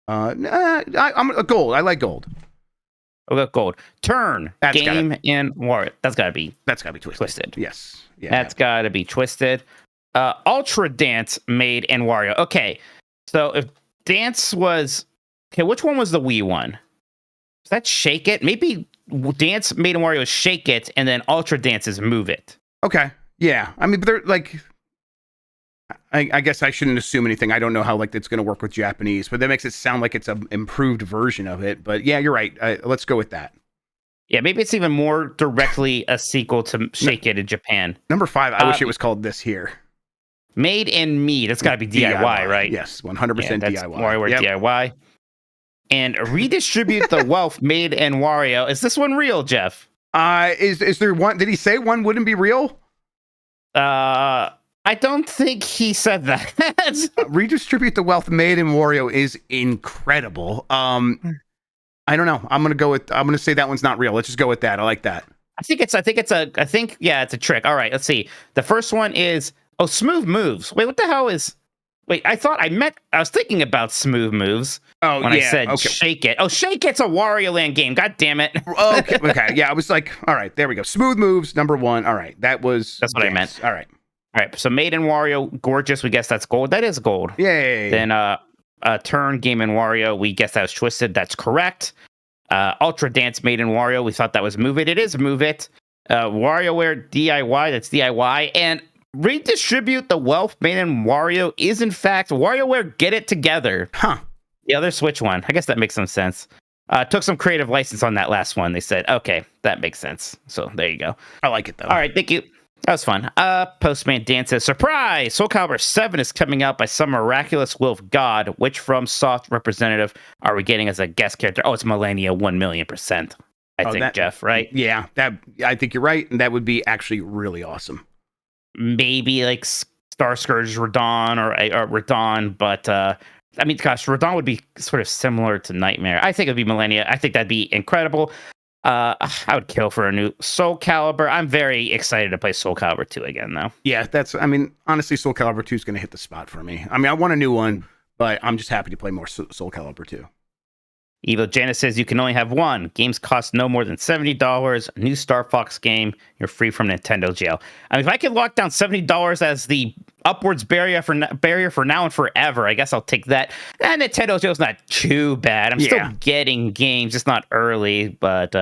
I'm a gold. I like gold. Okay, gold. Turn. That's Game in Wario. That's gotta be Twisted. Yes. Yeah. That's gotta be Twisted. Ultra Dance Made in Wario. Okay, so if Dance was which one was the Wii one? Is that Shake It? Maybe Dance Made in Wario is Shake It, and then Ultra Dance is Move It. Okay. Yeah. I mean, but they're like, I guess I shouldn't assume anything. I don't know how it's going to work with Japanese, but that makes it sound like it's an improved version of it. But yeah, you're right. Let's go with that. Yeah, maybe it's even more directly a sequel to Shake It in Japan. Number 5. I wish it was called this here. Made in Me. That's got to be DIY, right? Yes, 100% that's DIY. WarioWare DIY. And Redistribute the Wealth Made in Wario. Is this one real, Jeff? Is there one? Did he say one wouldn't be real? I don't think he said that. Redistribute the Wealth Made in Wario is incredible. I don't know. I'm gonna say that one's not real. Let's just go with that. I like that. I think it's a trick. All right, let's see. The first one is Smooth Moves. Wait, what the hell is? Wait, I was thinking about Smooth Moves. Oh, when I said Shake It. Oh, Shake It's a Wario Land game. God damn it. Okay. Yeah, I was like, all right, there we go. Smooth Moves, number 1. All right, that's what I meant. All right. All right. So Made in Wario, Gorgeous. We guess that's gold. That is gold. Yay. Then Turn Game in Wario. We guess that was Twisted. That's correct. Ultra Dance Made in Wario. We thought that was Move It. It is Move It. WarioWare DIY. That's DIY. And Redistribute the Wealth Made in Wario is in fact WarioWare Get It Together. Huh. The other Switch one. I guess that makes some sense. Took some creative license on that last one. They said, okay, that makes sense. So there you go. I like it though. All right, thank you. That was fun. Postman Dan says, surprise! Soul Calibur 7 is coming out by some miraculous will of God. Which from Soft representative are we getting as a guest character? Oh, it's Millennia 1,000,000%. I think, Jeff, right? Yeah, I think you're right. And that would be actually really awesome. Maybe like Star Scourge Radon or Radon, but I mean, gosh, Radon would be sort of similar to Nightmare. I think it'd be Millennia. I think that'd be incredible. I would kill for a new Soul Calibur. I'm very excited to play Soul Calibur 2 again, though. Yeah, honestly, Soul Calibur 2 is going to hit the spot for me. I mean, I want a new one, but I'm just happy to play more Soul Calibur 2. Evil Janice says you can only have one. Games cost no more than $70. A new Star Fox game. You're free from Nintendo jail. I mean, if I could lock down $70 as the upwards barrier for now and forever, I guess I'll take that. And Nintendo jail's not too bad. I'm still getting games, just not early, but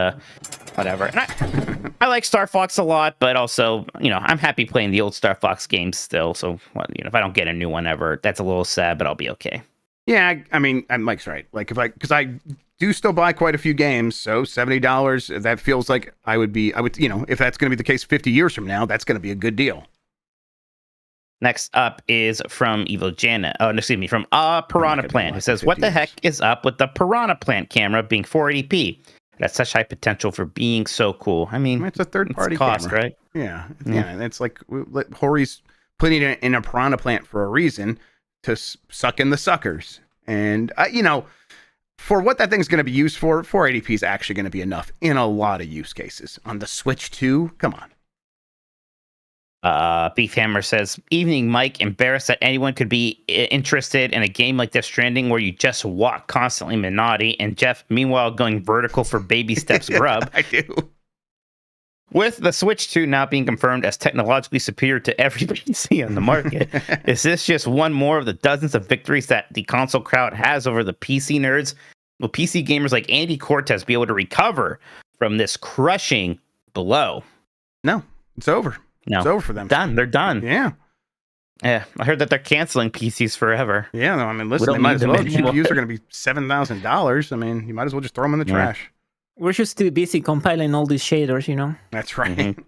whatever. And I like Star Fox a lot, but also, I'm happy playing the old Star Fox games still. So, if I don't get a new one ever, that's a little sad, but I'll be okay. Yeah, I mean, Mike's right. Like, because I do still buy quite a few games, so $70, that feels like I would, if that's going to be the case 50 years from now, that's going to be a good deal. Next up is from Evil Janet. Oh, excuse me, from Piranha Plant, who says, what the heck is up with the Piranha Plant camera being 480p? It has such high potential for being so cool. I mean, it's a third-party cost, camera. right? Yeah. It's like Hori's putting it in a Piranha Plant for a reason, to suck in the suckers. And, for what that thing's going to be used for, 480p is actually going to be enough in a lot of use cases. On the Switch 2, come on. Beef Hammer says, "Evening, Mike. Embarrassed that anyone could be interested in a game like Death Stranding where you just walk constantly, Minotti, and Jeff, meanwhile, going vertical for baby steps, Grubb." I do. With the Switch 2 now being confirmed as technologically superior to every PC on the market, is this just one more of the dozens of victories that the console crowd has over the PC nerds? Will PC gamers like Andy Cortez be able to recover from this crushing blow? No, it's over. No. It's over for them. Done. They're done. Yeah. Yeah. I heard that they're canceling PCs forever. Yeah, no, I mean, listen, don't they might need as them well. anymore. GPUs are going to be $7,000. I mean, you might as well just throw them in the Yeah. trash. We're just too busy compiling all these shaders, you know. That's right. Mhm.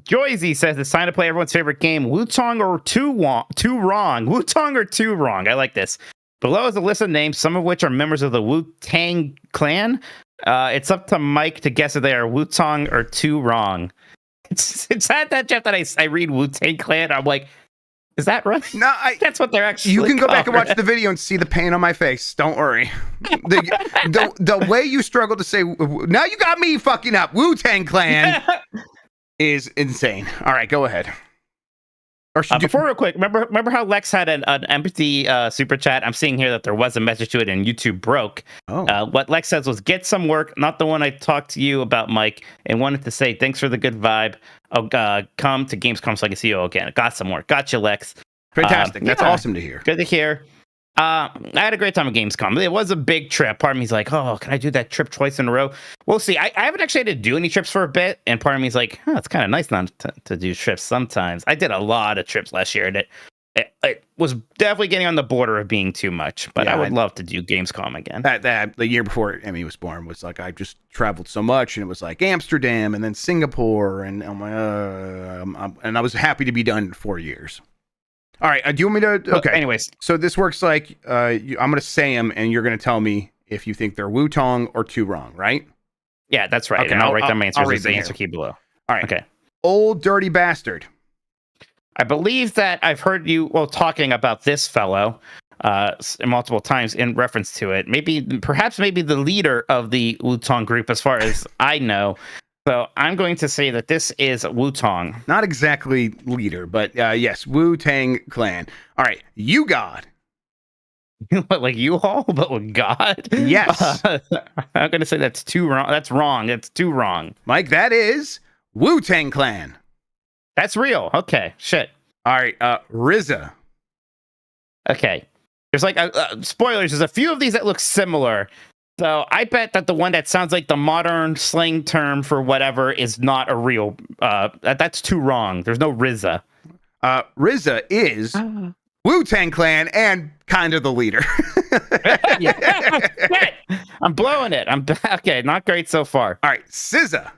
Joyzy says it's time to play everyone's favorite game, Wu-Tang or Too Wrong. Wu-Tang or Too Wrong. I like this. Below is a list of names, some of which are members of the Wu-Tang clan. It's up to Mike to guess if they are Wu-Tang or Too Wrong. It's at that, Jeff, that I read Wu-Tang clan. I'm like, is that right? No, That's what they're actually you can go back and called. watch the video and see the pain on my face. Don't worry. The way you struggle to say, now you got me fucking up. Wu-Tang Clan is insane. All right, go ahead. Or should you... Before, real quick, remember how Lex had an empty super chat? I'm seeing here that there was a message to it and YouTube broke. Oh. What Lex says was, "Get some work, not the one I talked to you about, Mike, and wanted to say thanks for the good vibe. Oh, come to Gamescom so I can see you again. Got some work. Gotcha, Lex." Fantastic. That's yeah. awesome to hear. Good to hear. I had a great time at Gamescom. It was a big trip. Part of me's like, oh, can I do that trip twice in a row? We'll see. I haven't actually had to do any trips for a bit, and part of me's like, oh, it's kind of nice not to do trips sometimes. I did a lot of trips last year, and it was definitely getting on the border of being too much, but Yeah, I would love to do Gamescom again. That the year before Emmy was born was like, I just traveled so much, and it was like Amsterdam and then Singapore, and I'm like, and I was happy to be done in 4 years. All right, do you want me to? Okay. Anyways, So this works like I'm going to say them, and you're going to tell me if you think they're Wu-Tang or Too Wrong, right? yeah, that's right. Okay, And I'll I'll- write down my I'll answers read as them the answer here. key below. All right. Okay. Old dirty bastard. I believe that I've heard you talking about this fellow multiple times in reference to it. Perhaps the leader of the Wu-Tang group, as far as I know. So I'm going to say that this is Wu-Tang. Not exactly leader, but yes, Wu-Tang Clan. All right, you God. Like U-Haul, but with God. Yes. I'm going to say that's too wrong. That's wrong. That's too wrong. Mike, that is Wu-Tang Clan. That's real. Okay. Shit. All right, RZA. Okay. There's like spoilers. There's a few of these that look similar. So I bet that the one that sounds like the modern slang term for whatever is not a real. That's too wrong. There's no RZA. RZA is Wu-Tang Clan and kind of the leader. Shit. I'm blowing it. Okay. Not great so far. All right, SZA.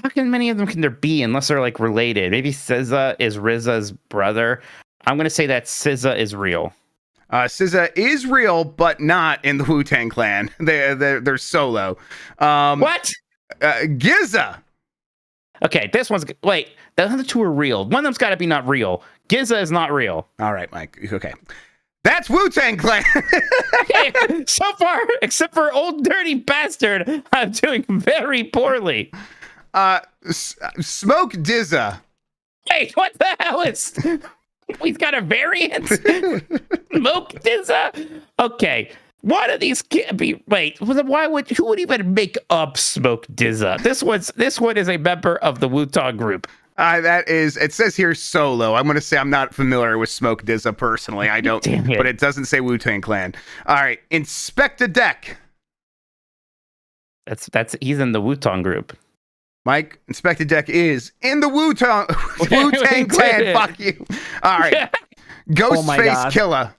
How many of them can there be unless they're like related? Maybe SZA is RZA's brother. I'm gonna say that SZA is real. SZA is real, but not in the Wu-Tang Clan. They're solo. What? GZA. Okay, this one's wait. The other two are real. One of them's got to be not real. GZA is not real. All right, Mike. Okay. That's Wu-Tang Clan. Okay, so far, except for Old Dirty Bastard, I'm doing very poorly. Smoke DZA. Wait, what the hell is? We've got a variant. Smoke DZA. Okay, one of these can't be. Wait, who would even make up Smoke DZA? This one is a member of the Wu-Tang group. It says here solo. I'm going to say I'm not familiar with Smoke DZA personally. I don't, Damn it. but it doesn't say Wu-Tang Clan. All right, Inspector Deck. That's he's in the Wu-Tang group. Mike, Inspector Deck is in the Wu-Tang Clan. Fuck you. All right, Ghostface God. Killer.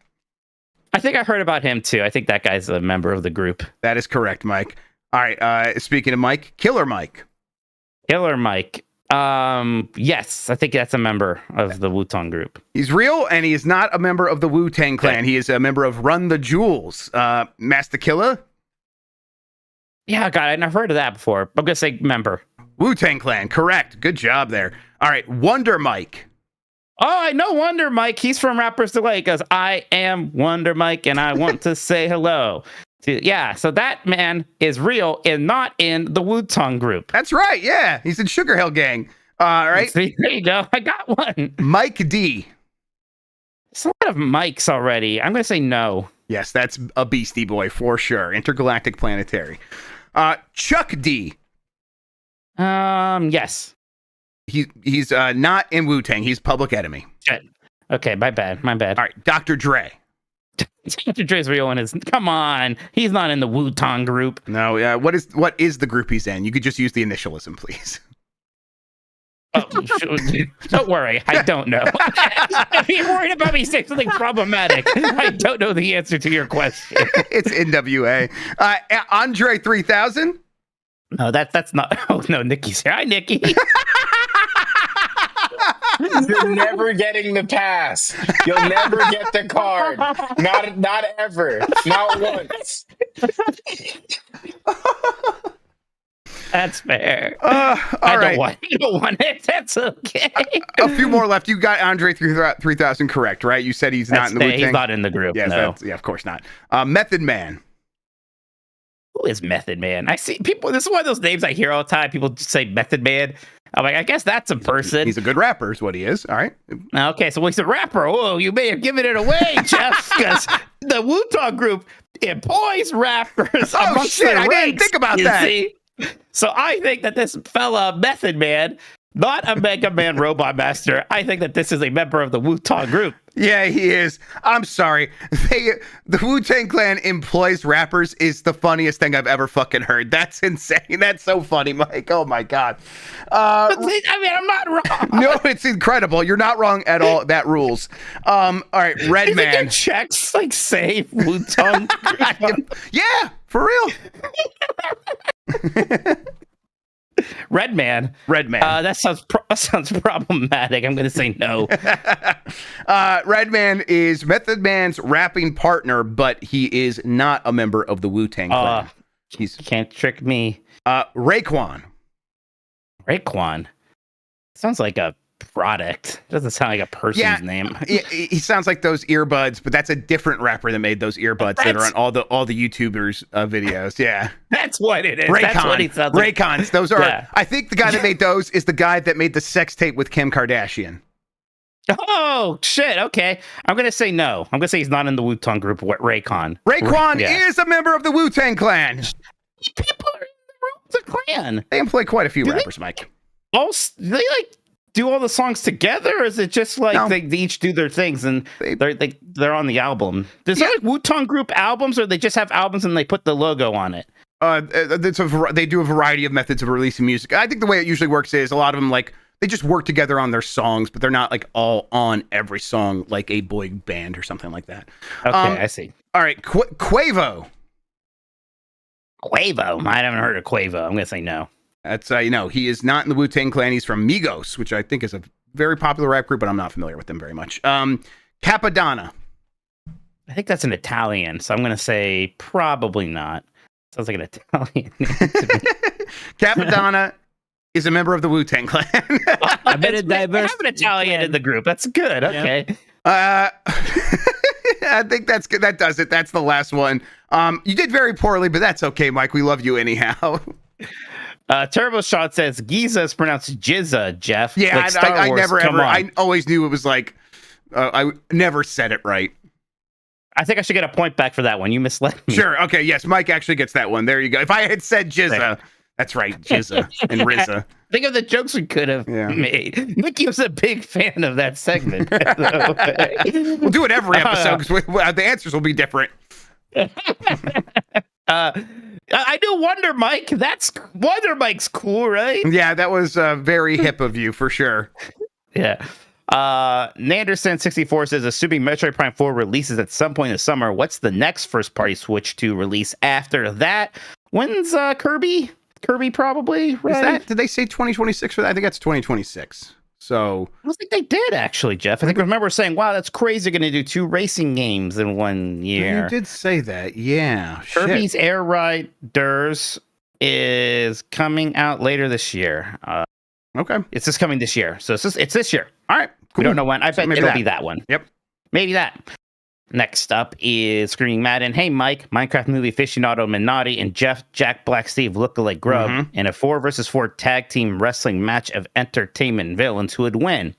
I think I heard about him too. I think that guy's a member of the group. That is correct, Mike. All right, speaking of Mike, Killer Mike. Killer Mike. Yes, I think that's a member of the Wu-Tang group. He's real, and he is not a member of the Wu-Tang Clan. Okay. He is a member of Run the Jewels. Master Killer. Yeah, God, I've never heard of that before. I'm gonna say member. Wu-Tang Clan, correct. Good job there. All right, Wonder Mike. I know Wonder Mike. He's from Rappers Delight. He goes, I am Wonder Mike, and I want to say hello. Yeah, so that man is real and not in the Wu-Tang group. That's right. Yeah, he's in Sugar Hill Gang. All right. See, there you go. I got one. Mike D. There's a lot of Mikes already. I'm going to say no. Yes, that's a Beastie Boy for sure. Intergalactic Planetary. Chuck D. Yes. He's not in Wu-Tang. He's Public Enemy. Shit. Okay, my bad. All right, Dr. Dre. Dr. Dre's real one is, come on. He's not in the Wu-Tang group. No, what is the group he's in? You could just use the initialism, please. Oh, don't worry, I don't know. If you're worried about me saying something problematic, I don't know the answer to your question. It's NWA. Andre 3000. No, that's not. Oh no, Nikki's here. Hi, Nikki. You're never getting the pass. You'll never get the card. Not ever. Not once. That's fair. All right. You don't want it. That's okay. A few more left. You got Andre 3000 correct, right? You said he's not in the Wu-Tang. He's not in the group. Yes, no. Yeah, of course not. Method Man. Who is Method Man? I see people. This is one of those names I hear all the time. People just say Method Man. I'm like, I guess that's a person. He's a good rapper, is what he is. All right. Okay, so he's a rapper. Oh, you may have given it away, Jeff, because the Wu-Tang group employs rappers. Oh shit! I didn't think about that. See? So I think that this fella Method Man, not a Mega Man Robot Master, I think that this is a member of the Wu-Tang group. Yeah, he is. I'm sorry. The Wu-Tang Clan employs rappers is the funniest thing I've ever fucking heard. That's insane. That's so funny, Mike. Oh my god. I mean, I'm not wrong. No, it's incredible. You're not wrong at all. That rules. All right, Red Man. Your checks like say Wu-Tang. Yeah, for real. Red Man. That sounds problematic. I'm going to say no. Red Man is Method Man's rapping partner, but he is not a member of the Wu-Tang Clan. You can't trick me. Raekwon. Sounds like a product. Doesn't sound like a person's name. He sounds like those earbuds, but that's a different rapper that made those earbuds that are on all the YouTubers videos. Yeah, that's what it is. Raycon. That's what he sounds like. Raycons. Those are. Yeah. I think the guy that made those is the guy that made the sex tape with Kim Kardashian. Oh shit! Okay, I'm gonna say no. I'm gonna say he's not in the Wu-Tang group. What Raekwon is a member of the Wu-Tang Clan. People are in the Clan. They employ quite a few rappers, Mike. Do they like do all the songs together, or is it just like they each do their things and they're on the album? Does there like Wu-Tang group albums, or they just have albums and they put the logo on it? They do a variety of methods of releasing music. I think the way it usually works is a lot of them they just work together on their songs, but they're not like all on every song like a boy band or something like that. Okay, I see. All right, Quavo. I haven't heard of Quavo. I'm gonna say no. That's he is not in the Wu-Tang Clan. He's from Migos, which I think is a very popular rap group, but I'm not familiar with them very much. Capadonna. I think that's an Italian, so I'm going to say probably not. Sounds like an Italian name to me. Capadonna is a member of the Wu-Tang Clan. I bet it diverse. Have an Italian in the group. That's good. Okay. I think that's good. That does it. That's the last one. You did very poorly, but that's okay, Mike. We love you anyhow. Turbo Shot says Giza is pronounced Jizza, Jeff. Yeah, like Star I Wars. never ever. I always knew it was like I never said it right. I think I should get a point back for that one. You misled me. Sure. Okay. Yes, Mike actually gets that one. There you go. If I had said Jizza, that's right, Jizza and Rizza. Think of the jokes we could have made. Mickey was a big fan of that segment. We'll do it every episode because the answers will be different. I do Wonder Mike. Wonder Mike's cool, right? Yeah, that was very hip of you for sure. Yeah. Nanderson64 says, assuming Metroid Prime 4 releases at some point in the summer, what's the next first party Switch 2 release after that? When's Kirby? Kirby probably, right? Did they say 2026 for that? I think that's 2026. So I don't think they did actually, Jeff. I think I remember saying, wow, that's crazy. Going to do 2 racing games in 1 year. You did say that. Yeah. Kirby's Air Riders is coming out later this year. Okay. It's just coming this year. So it's this year. All right. We don't know when. I bet maybe it'll that. be that one. Yep. Maybe that. Next up is Screaming Madden. Hey, Mike, Minecraft movie aficionado Minotti and Jack Black Steve lookalike Grubb in a 4 versus 4 tag team wrestling match of entertainment villains. Who would win?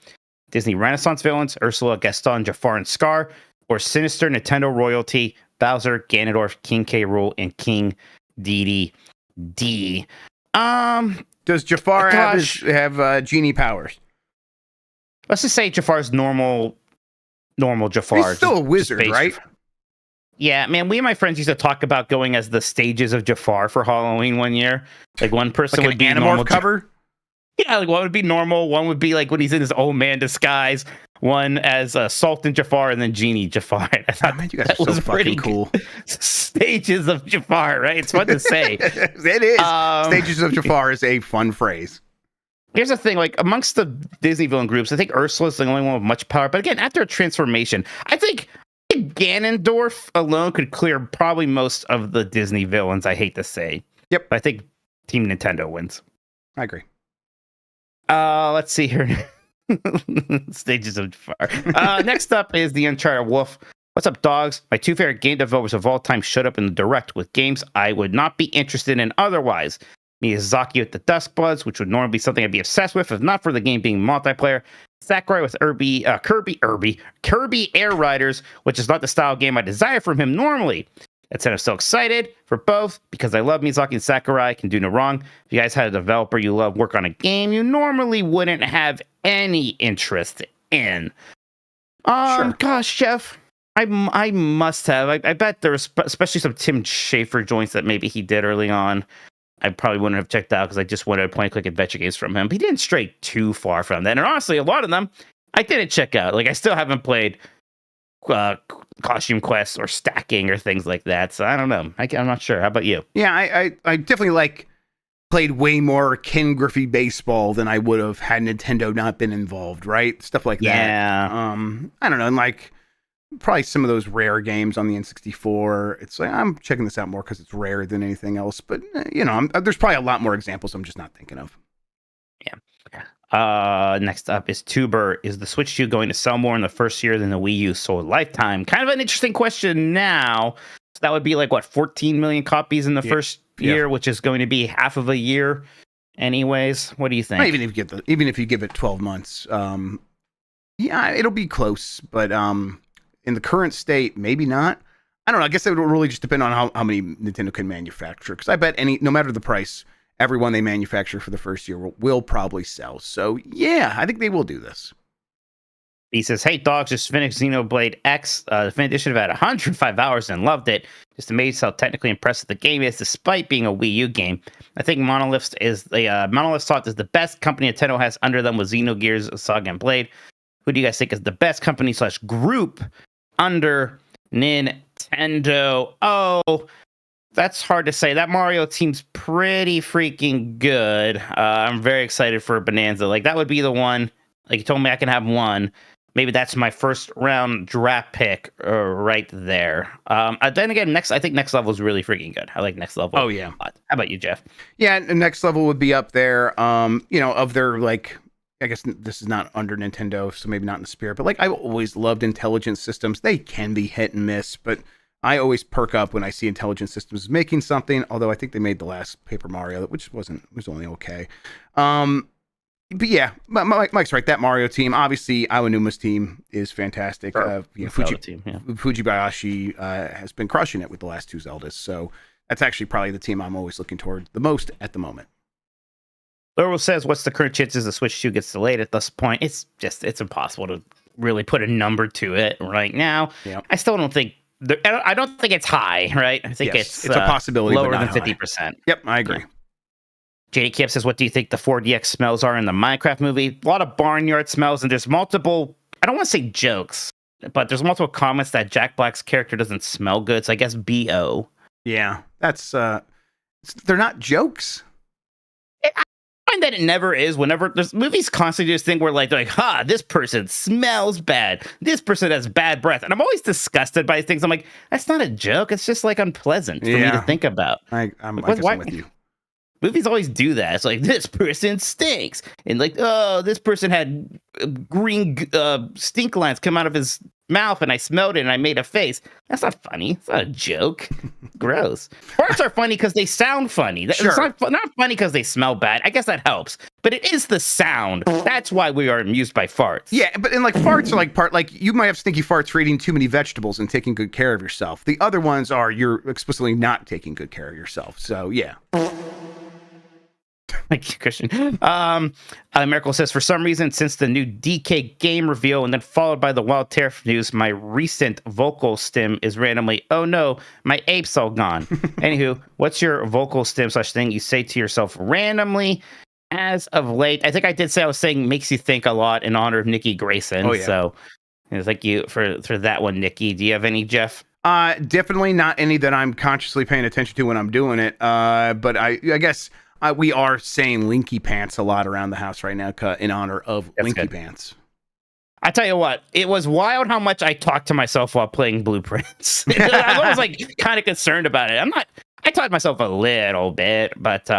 Disney Renaissance villains, Ursula, Gaston, Jafar, and Scar, or sinister Nintendo royalty, Bowser, Ganondorf, King K. Rool, and King Dedede D. Does Jafar have genie powers? Let's just say Jafar's normal Jafar. He's still a wizard, right? Yeah, man. Me and my friends used to talk about going as the stages of Jafar for Halloween one year. Like one person would be normal cover. Yeah, like one would be normal. One would be like when he's in his old man disguise. One as Sultan Jafar, and then Genie Jafar. I thought you guys are so fucking cool. Stages of Jafar, right? It's fun to say. It is. Stages of Jafar is a fun phrase. Here's the thing, like amongst the Disney villain groups, I think Ursula's the only one with much power. But again, after a transformation, I think Ganondorf alone could clear probably most of the Disney villains. I hate to say. Yep. But I think Team Nintendo wins. I agree. Let's see here. Stages of Jafar. Next up is the Uncharted Wolf. What's up, dogs? My 2 favorite game developers of all time showed up in the direct with games I would not be interested in otherwise. Miyazaki with the Dusk Bloods, which would normally be something I'd be obsessed with if not for the game being multiplayer. Sakurai with Kirby Air Riders, which is not the style of game I desire from him normally. That said, I'm so excited for both because I love Miyazaki and Sakurai. Can do no wrong. If you guys had a developer you love work on a game you normally wouldn't have any interest in. Sure. Gosh, Jeff, I must have. I bet there was especially some Tim Schafer joints that maybe he did early on. I probably wouldn't have checked out because I just wanted point-and-click adventure games from him. But he didn't stray too far from that. And honestly, a lot of them I didn't check out. Like I still haven't played Costume Quest or stacking or things like that. So I don't know. I'm not sure. How about you? Yeah, I definitely played way more Ken Griffey baseball than I would have had Nintendo not been involved, right? Stuff like that. Yeah. I don't know. And probably some of those rare games on the N64. It's like, I'm checking this out more because it's rare than anything else. But, there's probably a lot more examples I'm just not thinking of. Yeah. Next up is Tuber. Is the Switch 2 going to sell more in the first year than the Wii U sold lifetime? Kind of an interesting question now. So that would be 14 million copies in the first year, which is going to be half of a year anyways. What do you think? Even if you give it 12 months, it'll be close. But in the current state, maybe not. I don't know. I guess it would really just depend on how many Nintendo can manufacture. Because I bet no matter the price, everyone they manufacture for the first year will probably sell. So, yeah, I think they will do this. He says, hey, dogs, just finished Xenoblade X. The Fin Edition, I've had 105 hours and loved it. Just amazed how technically impressive the game is, despite being a Wii U game. I think Monolith thought is the best company Nintendo has under them with Xenogears, Saga, and Blade. Who do you guys think is the best company / group under Nintendo? Oh, that's hard to say. That Mario team's pretty freaking good. I'm very excited for Bonanza. That would be the one. Like you told me I can have one. Maybe that's my first round draft pick right there. Then again, I think Next Level is really freaking good. I like Next Level. Oh, yeah. A lot. How about you, Jeff? Yeah, Next Level would be up there. Of their I guess this is not under Nintendo, so maybe not in the spirit, but I always loved Intelligent Systems. They can be hit and miss, but I always perk up when I see Intelligent Systems making something, although I think they made the last Paper Mario, which was only okay. But yeah, Mike's right. That Mario team, obviously, Aonuma's team is fantastic. Sure. Fujibayashi has been crushing it with the last 2 Zeldas, so that's actually probably the team I'm always looking toward the most at the moment. Laurel says, what's the current chances the Switch 2 gets delayed at this point? It's impossible to really put a number to it right now. Yep. I still don't think, I don't think it's high, right? I think it's a possibility, lower but than not 50%. High. Yep, I agree. Yeah. JD Kip says, what do you think the 4DX smells are in the Minecraft movie? A lot of barnyard smells, and there's multiple, I don't want to say jokes, but there's multiple comments that Jack Black's character doesn't smell good, so I guess BO. Yeah, that's, they're not jokes. I find that it never is. Whenever there's movies constantly do this thing where this person smells bad. This person has bad breath. And I'm always disgusted by things. I'm like, that's not a joke. It's just unpleasant for me to think about. I'm with you. Movies always do that. It's like, this person stinks, and like, oh, this person had green stink lines come out of his mouth, and I smelled it, and I made a face. That's not funny. It's not a joke. Gross. Farts are funny because they sound funny. Sure. It's not funny because they smell bad. I guess that helps, but it is the sound. That's why we are amused by farts. Yeah, but and like farts are like you might have stinky farts for eating too many vegetables and taking good care of yourself. The other ones are you're explicitly not taking good care of yourself. So yeah. Thank you, Christian. Miracle says, for some reason, since the new DK game reveal and then followed by the Wild Tariff news, my recent vocal stim is randomly, oh no, my ape's all gone. Anywho, what's your vocal stim / thing you say to yourself randomly as of late? I think I did say I was saying makes you think a lot in honor of Nikki Grayson. Oh, yeah. So thank you for that one, Nikki. Do you have any, Jeff? Definitely not any that I'm consciously paying attention to when I'm doing it. But I guess we are saying Linky Pants a lot around the house right now in honor of That's Linky good. Pants. I tell you what, it was wild how much I talked to myself while playing Blueprints. I was always like kind of concerned about it. I talked to myself a little bit, but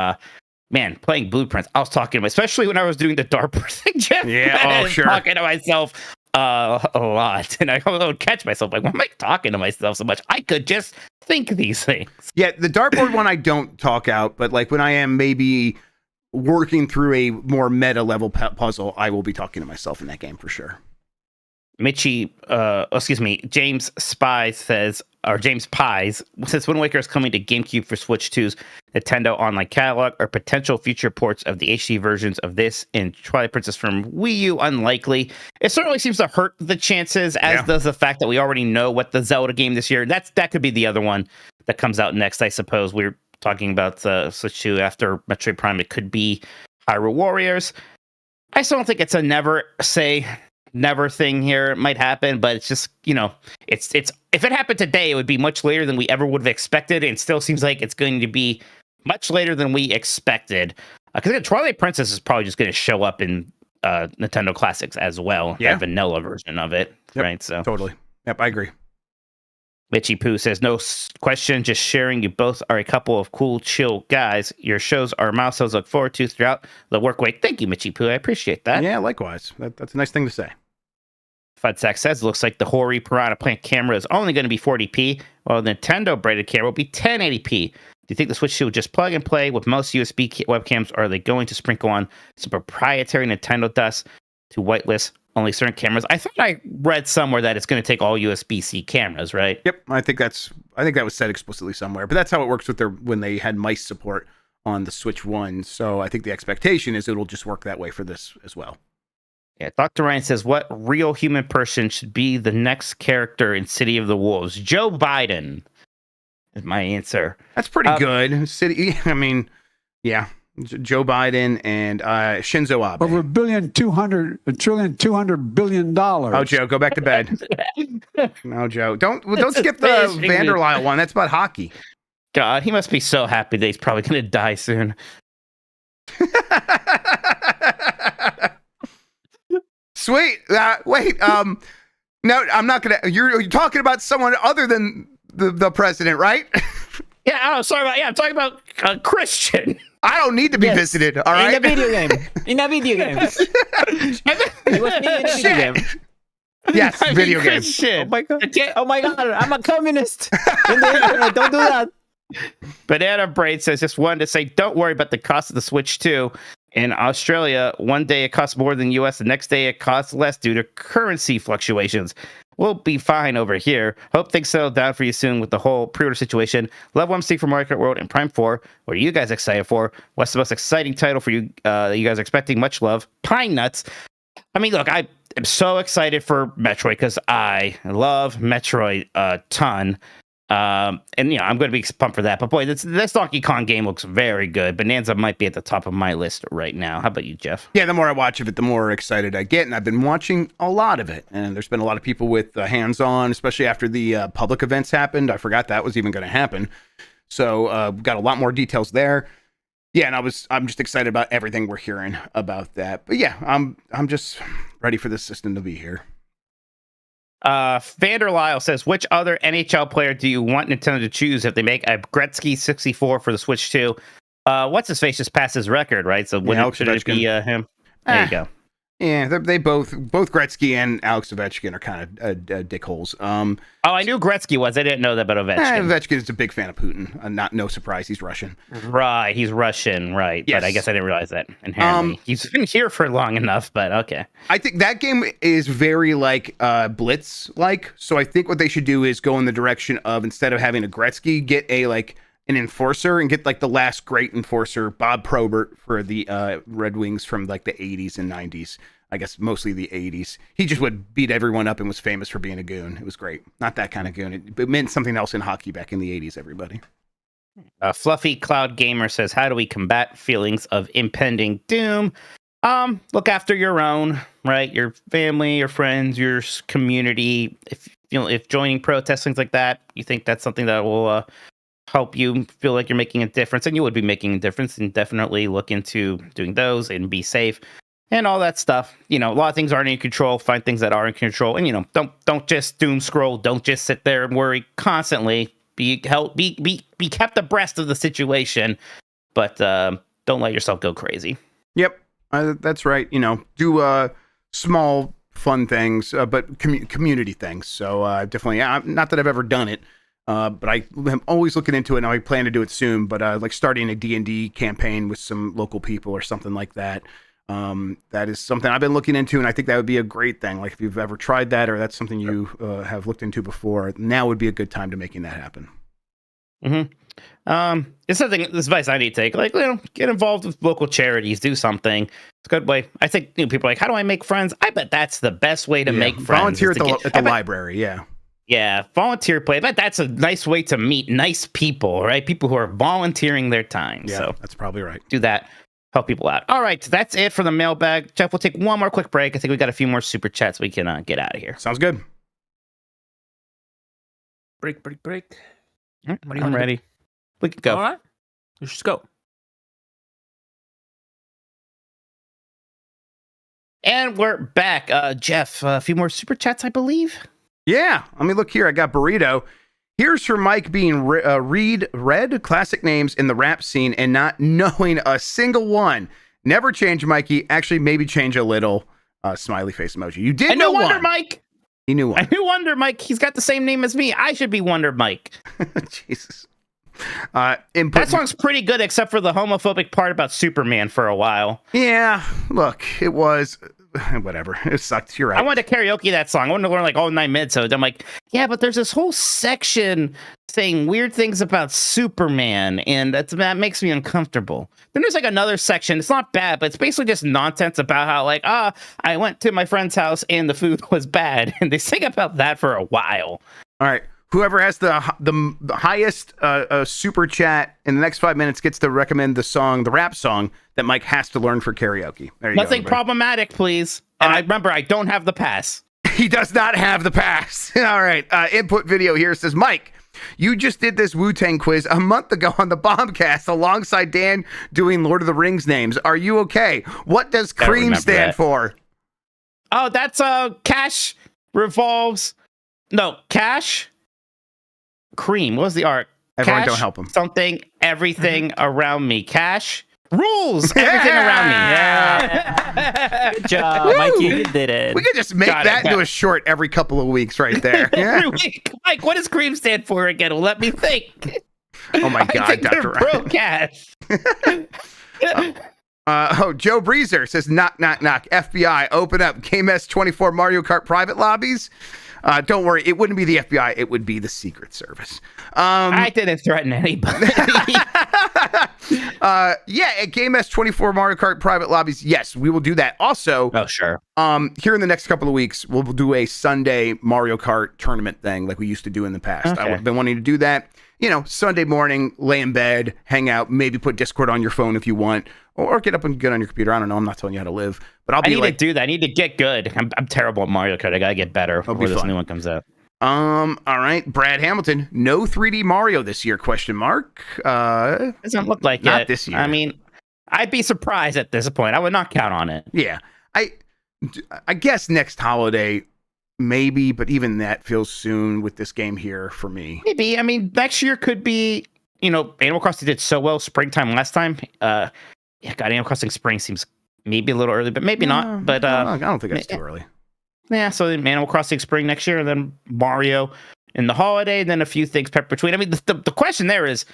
man, playing Blueprints, I was talking to myself, especially when I was doing the Darper thing, Jeff. Yeah, oh sure. Talking to myself a lot, and I would catch myself like, why am I talking to myself so much? I could just think these things. Yeah, the dartboard one I don't talk out, but like when I am maybe working through a more meta level puzzle, I will be talking to myself in that game for sure. James Spies says, or James Pies, since Wind Waker is coming to GameCube for Switch 2's Nintendo Online Catalog, or potential future ports of the HD versions of this and Twilight Princess from Wii U unlikely. It certainly seems to hurt the chances, as does the fact that we already know what the Zelda game this year. That could be the other one that comes out next, I suppose. We're talking about Switch 2 after Metroid Prime. It could be Hyrule Warriors. I still don't think it's a never say never thing here. It might happen, but it's just, it's if it happened today, it would be much later than we ever would have expected, and it still seems like it's going to be much later than we expected. Because Twilight Princess is probably just going to show up in Nintendo Classics as well, the vanilla version of it, right? So totally. Yep, I agree. Mitchy Poo says, no question, just sharing. You both are a couple of cool, chill guys. Your shows are milestones to look forward to throughout the work week. Thank you, Mitchy Poo. I appreciate that. Yeah, likewise. That's a nice thing to say. Fudsack says, looks like the Hori Piranha Plant camera is only going to be 40p, while the Nintendo branded camera will be 1080p. Do you think the Switch 2 will just plug and play with most USB webcams, or are they going to sprinkle on some proprietary Nintendo dust to whitelist only certain cameras? I thought I read somewhere that it's going to take all USB-C cameras, right? Yep, I think that was said explicitly somewhere, but that's how it works with when they had mice support on the Switch 1. So I think the expectation is it'll just work that way for this as well. Yeah, Dr. Ryan says, what real human person should be the next character in City of the Wolves? Joe Biden is my answer. That's pretty good. Joe Biden and Shinzo Abe. Over $1.2 billion. Oh, Joe, go back to bed. No, Joe, don't skip the Vanderlyle one. That's about hockey. God, he must be so happy that he's probably going to die soon. Sweet. Wait. No, I'm not gonna. You're talking about someone other than the president, right? Yeah. Oh, sorry about. Yeah, I'm talking about Christian. I don't need to be visited. All right. In a video game. He was me in a video game. Yes, video game. Christian. Oh my god. I'm a communist. In the internet. Don't do that. Banana Brain says, just wanted to say, don't worry about the cost of the Switch 2. In Australia, one day it costs more than US, the next day it costs less due to currency fluctuations. We'll be fine over here. Hope things settle down for you soon with the whole pre-order situation. Love what I'm seeing from Mario Kart World and Prime 4. What are you guys excited for? What's the most exciting title for you that you guys are expecting? Much love. Pine Nuts. I mean, look, I am so excited for Metroid because I love Metroid a ton. And I'm going to be pumped for that. But boy, this Donkey Kong game looks very good. Bonanza might be at the top of my list right now. How about you, Jeff? Yeah, the more I watch of it, the more excited I get. And I've been watching a lot of it. And there's been a lot of people with hands-on, especially after the public events happened. I forgot that was even going to happen. So got a lot more details there. Yeah, and I'm just excited about everything we're hearing about that. But yeah, I'm just ready for this system to be here. Vanderlyle says, which other NHL player do you want Nintendo to choose if they make a Gretzky 64 for the Switch 2? What's his face just passed his record, right? So Alex should it be Ovechkin. him? There you go. Yeah, they both Gretzky and Alex Ovechkin are kind of dickholes. I knew Gretzky was. I didn't know that about Ovechkin. Ovechkin is a big fan of Putin. No surprise, he's Russian. Right, he's Russian, right? Yes. But I guess I didn't realize that inherently. He's been here for long enough, but okay. I think that game is very like Blitz like. So I think what they should do is go in the direction of, instead of having a Gretzky, get an enforcer and get like the last great enforcer, Bob Probert, for the Red Wings from like the 80s and 90s. I guess mostly the 80s. He just would beat everyone up and was famous for being a goon. It was great. Not that kind of goon. It meant something else in hockey back in the 80s, everybody. Fluffy Cloud Gamer says, how do we combat feelings of impending doom? Look after your own, right? Your family, your friends, your community. If joining protests, things like that, you think that's something that will help you feel like you're making a difference, and you would be making a difference, and definitely look into doing those and be safe. And all that stuff. A lot of things aren't in control. Find things that are in control. And, don't just doom scroll. Don't just sit there and worry constantly. Be kept abreast of the situation, but don't let yourself go crazy. Yep, that's right. Do small, fun things, but community things. So definitely, not that I've ever done it, but I'm always looking into it, and I plan to do it soon. But like starting a D&D campaign with some local people or something like that. That is something I've been looking into, and I think that would be a great thing. Like if you've ever tried that, or that's something you have looked into before, now would be a good time to making that happen. It's something, this advice I need to take. Like, get involved with local charities, do something. It's a good way. I think people are like, how do I make friends? I bet that's the best way to make friends. Volunteer at the library, yeah. Yeah, volunteer play. I bet that's a nice way to meet nice people, right? People who are volunteering their time. Yeah, so that's probably right. Do that. Help people out. All right, that's it for the mailbag. Jeff, we'll take one more quick break. I think we got a few more super chats we can get out of here. Sounds good. Break. What do you I'm ready. Do? We can go. All right, let's just go. And we're back. Jeff, a few more super chats, I believe. Yeah, let me look here. I got Burrito. Here's for Mike being read classic names in the rap scene and not knowing a single one. Never change, Mikey. Actually, maybe change a little. Smiley face emoji. You did know Wonder one. Mike. He knew one. I knew Wonder Mike. He's got the same name as me. I should be Wonder Mike. Jesus. That song's pretty good, except for the homophobic part about Superman for a while. Yeah, look, it was... Whatever. It sucked. You're right. I wanted to karaoke that song. I wanted to learn like all 9 minutes. So I'm like, yeah, but there's this whole section saying weird things about Superman, and that makes me uncomfortable. Then there's like another section. It's not bad, but it's basically just nonsense about how like, I went to my friend's house and the food was bad, and they sing about that for a while. All right. Whoever has the highest super chat in the next 5 minutes gets to recommend the rap song that Mike has to learn for karaoke. There you Nothing go, problematic, please. And I remember, I don't have the pass. He does not have the pass. All right. Input video here says, Mike, you just did this Wu-Tang quiz a month ago on the Bombcast alongside Dan doing Lord of the Rings names. Are you okay? What does CREAM stand for? Oh, that's cash revolves. No, cash. Cream. What was the art? Everyone Cash, don't help him. Something, everything around me. Cash rules everything around me. Yeah. Good job, Mikey. You did it. We could just make that into a short every couple of weeks right there. Yeah. Every week. Mike, what does CREAM stand for again? Let me think. Oh my God, I think Dr. they're pro cash. Joe Breezer says, knock, knock, knock. FBI, open up. KMS24 Mario Kart private lobbies. Don't worry, it wouldn't be the FBI. It would be the Secret Service. I didn't threaten anybody. Yeah, at Game S24 Mario Kart private lobbies, yes, we will do that. Also, oh sure. Here in the next couple of weeks, we'll do a Sunday Mario Kart tournament thing like we used to do in the past. Okay. I've been wanting to do that. Sunday morning, lay in bed, hang out, maybe put Discord on your phone if you want, or get up and get on your computer. I don't know. I'm not telling you how to live, but I need to do that. I need to get good. I'm terrible at Mario Kart. I gotta get better before this new one comes out. All right, Brad Hamilton. No 3D Mario this year? Question mark. Doesn't look like not it. this year. I mean, I'd be surprised at this point. I would not count on it. Yeah, I guess next holiday. Maybe, but even that feels soon with this game here for me. Maybe. I mean, next year could be Animal Crossing did so well springtime last time. God, Animal Crossing Spring seems maybe a little early, but maybe not. But I don't think that's too early. Yeah, so then Animal Crossing Spring next year, and then Mario in the holiday, and then a few things peppered between. I mean, the question there is,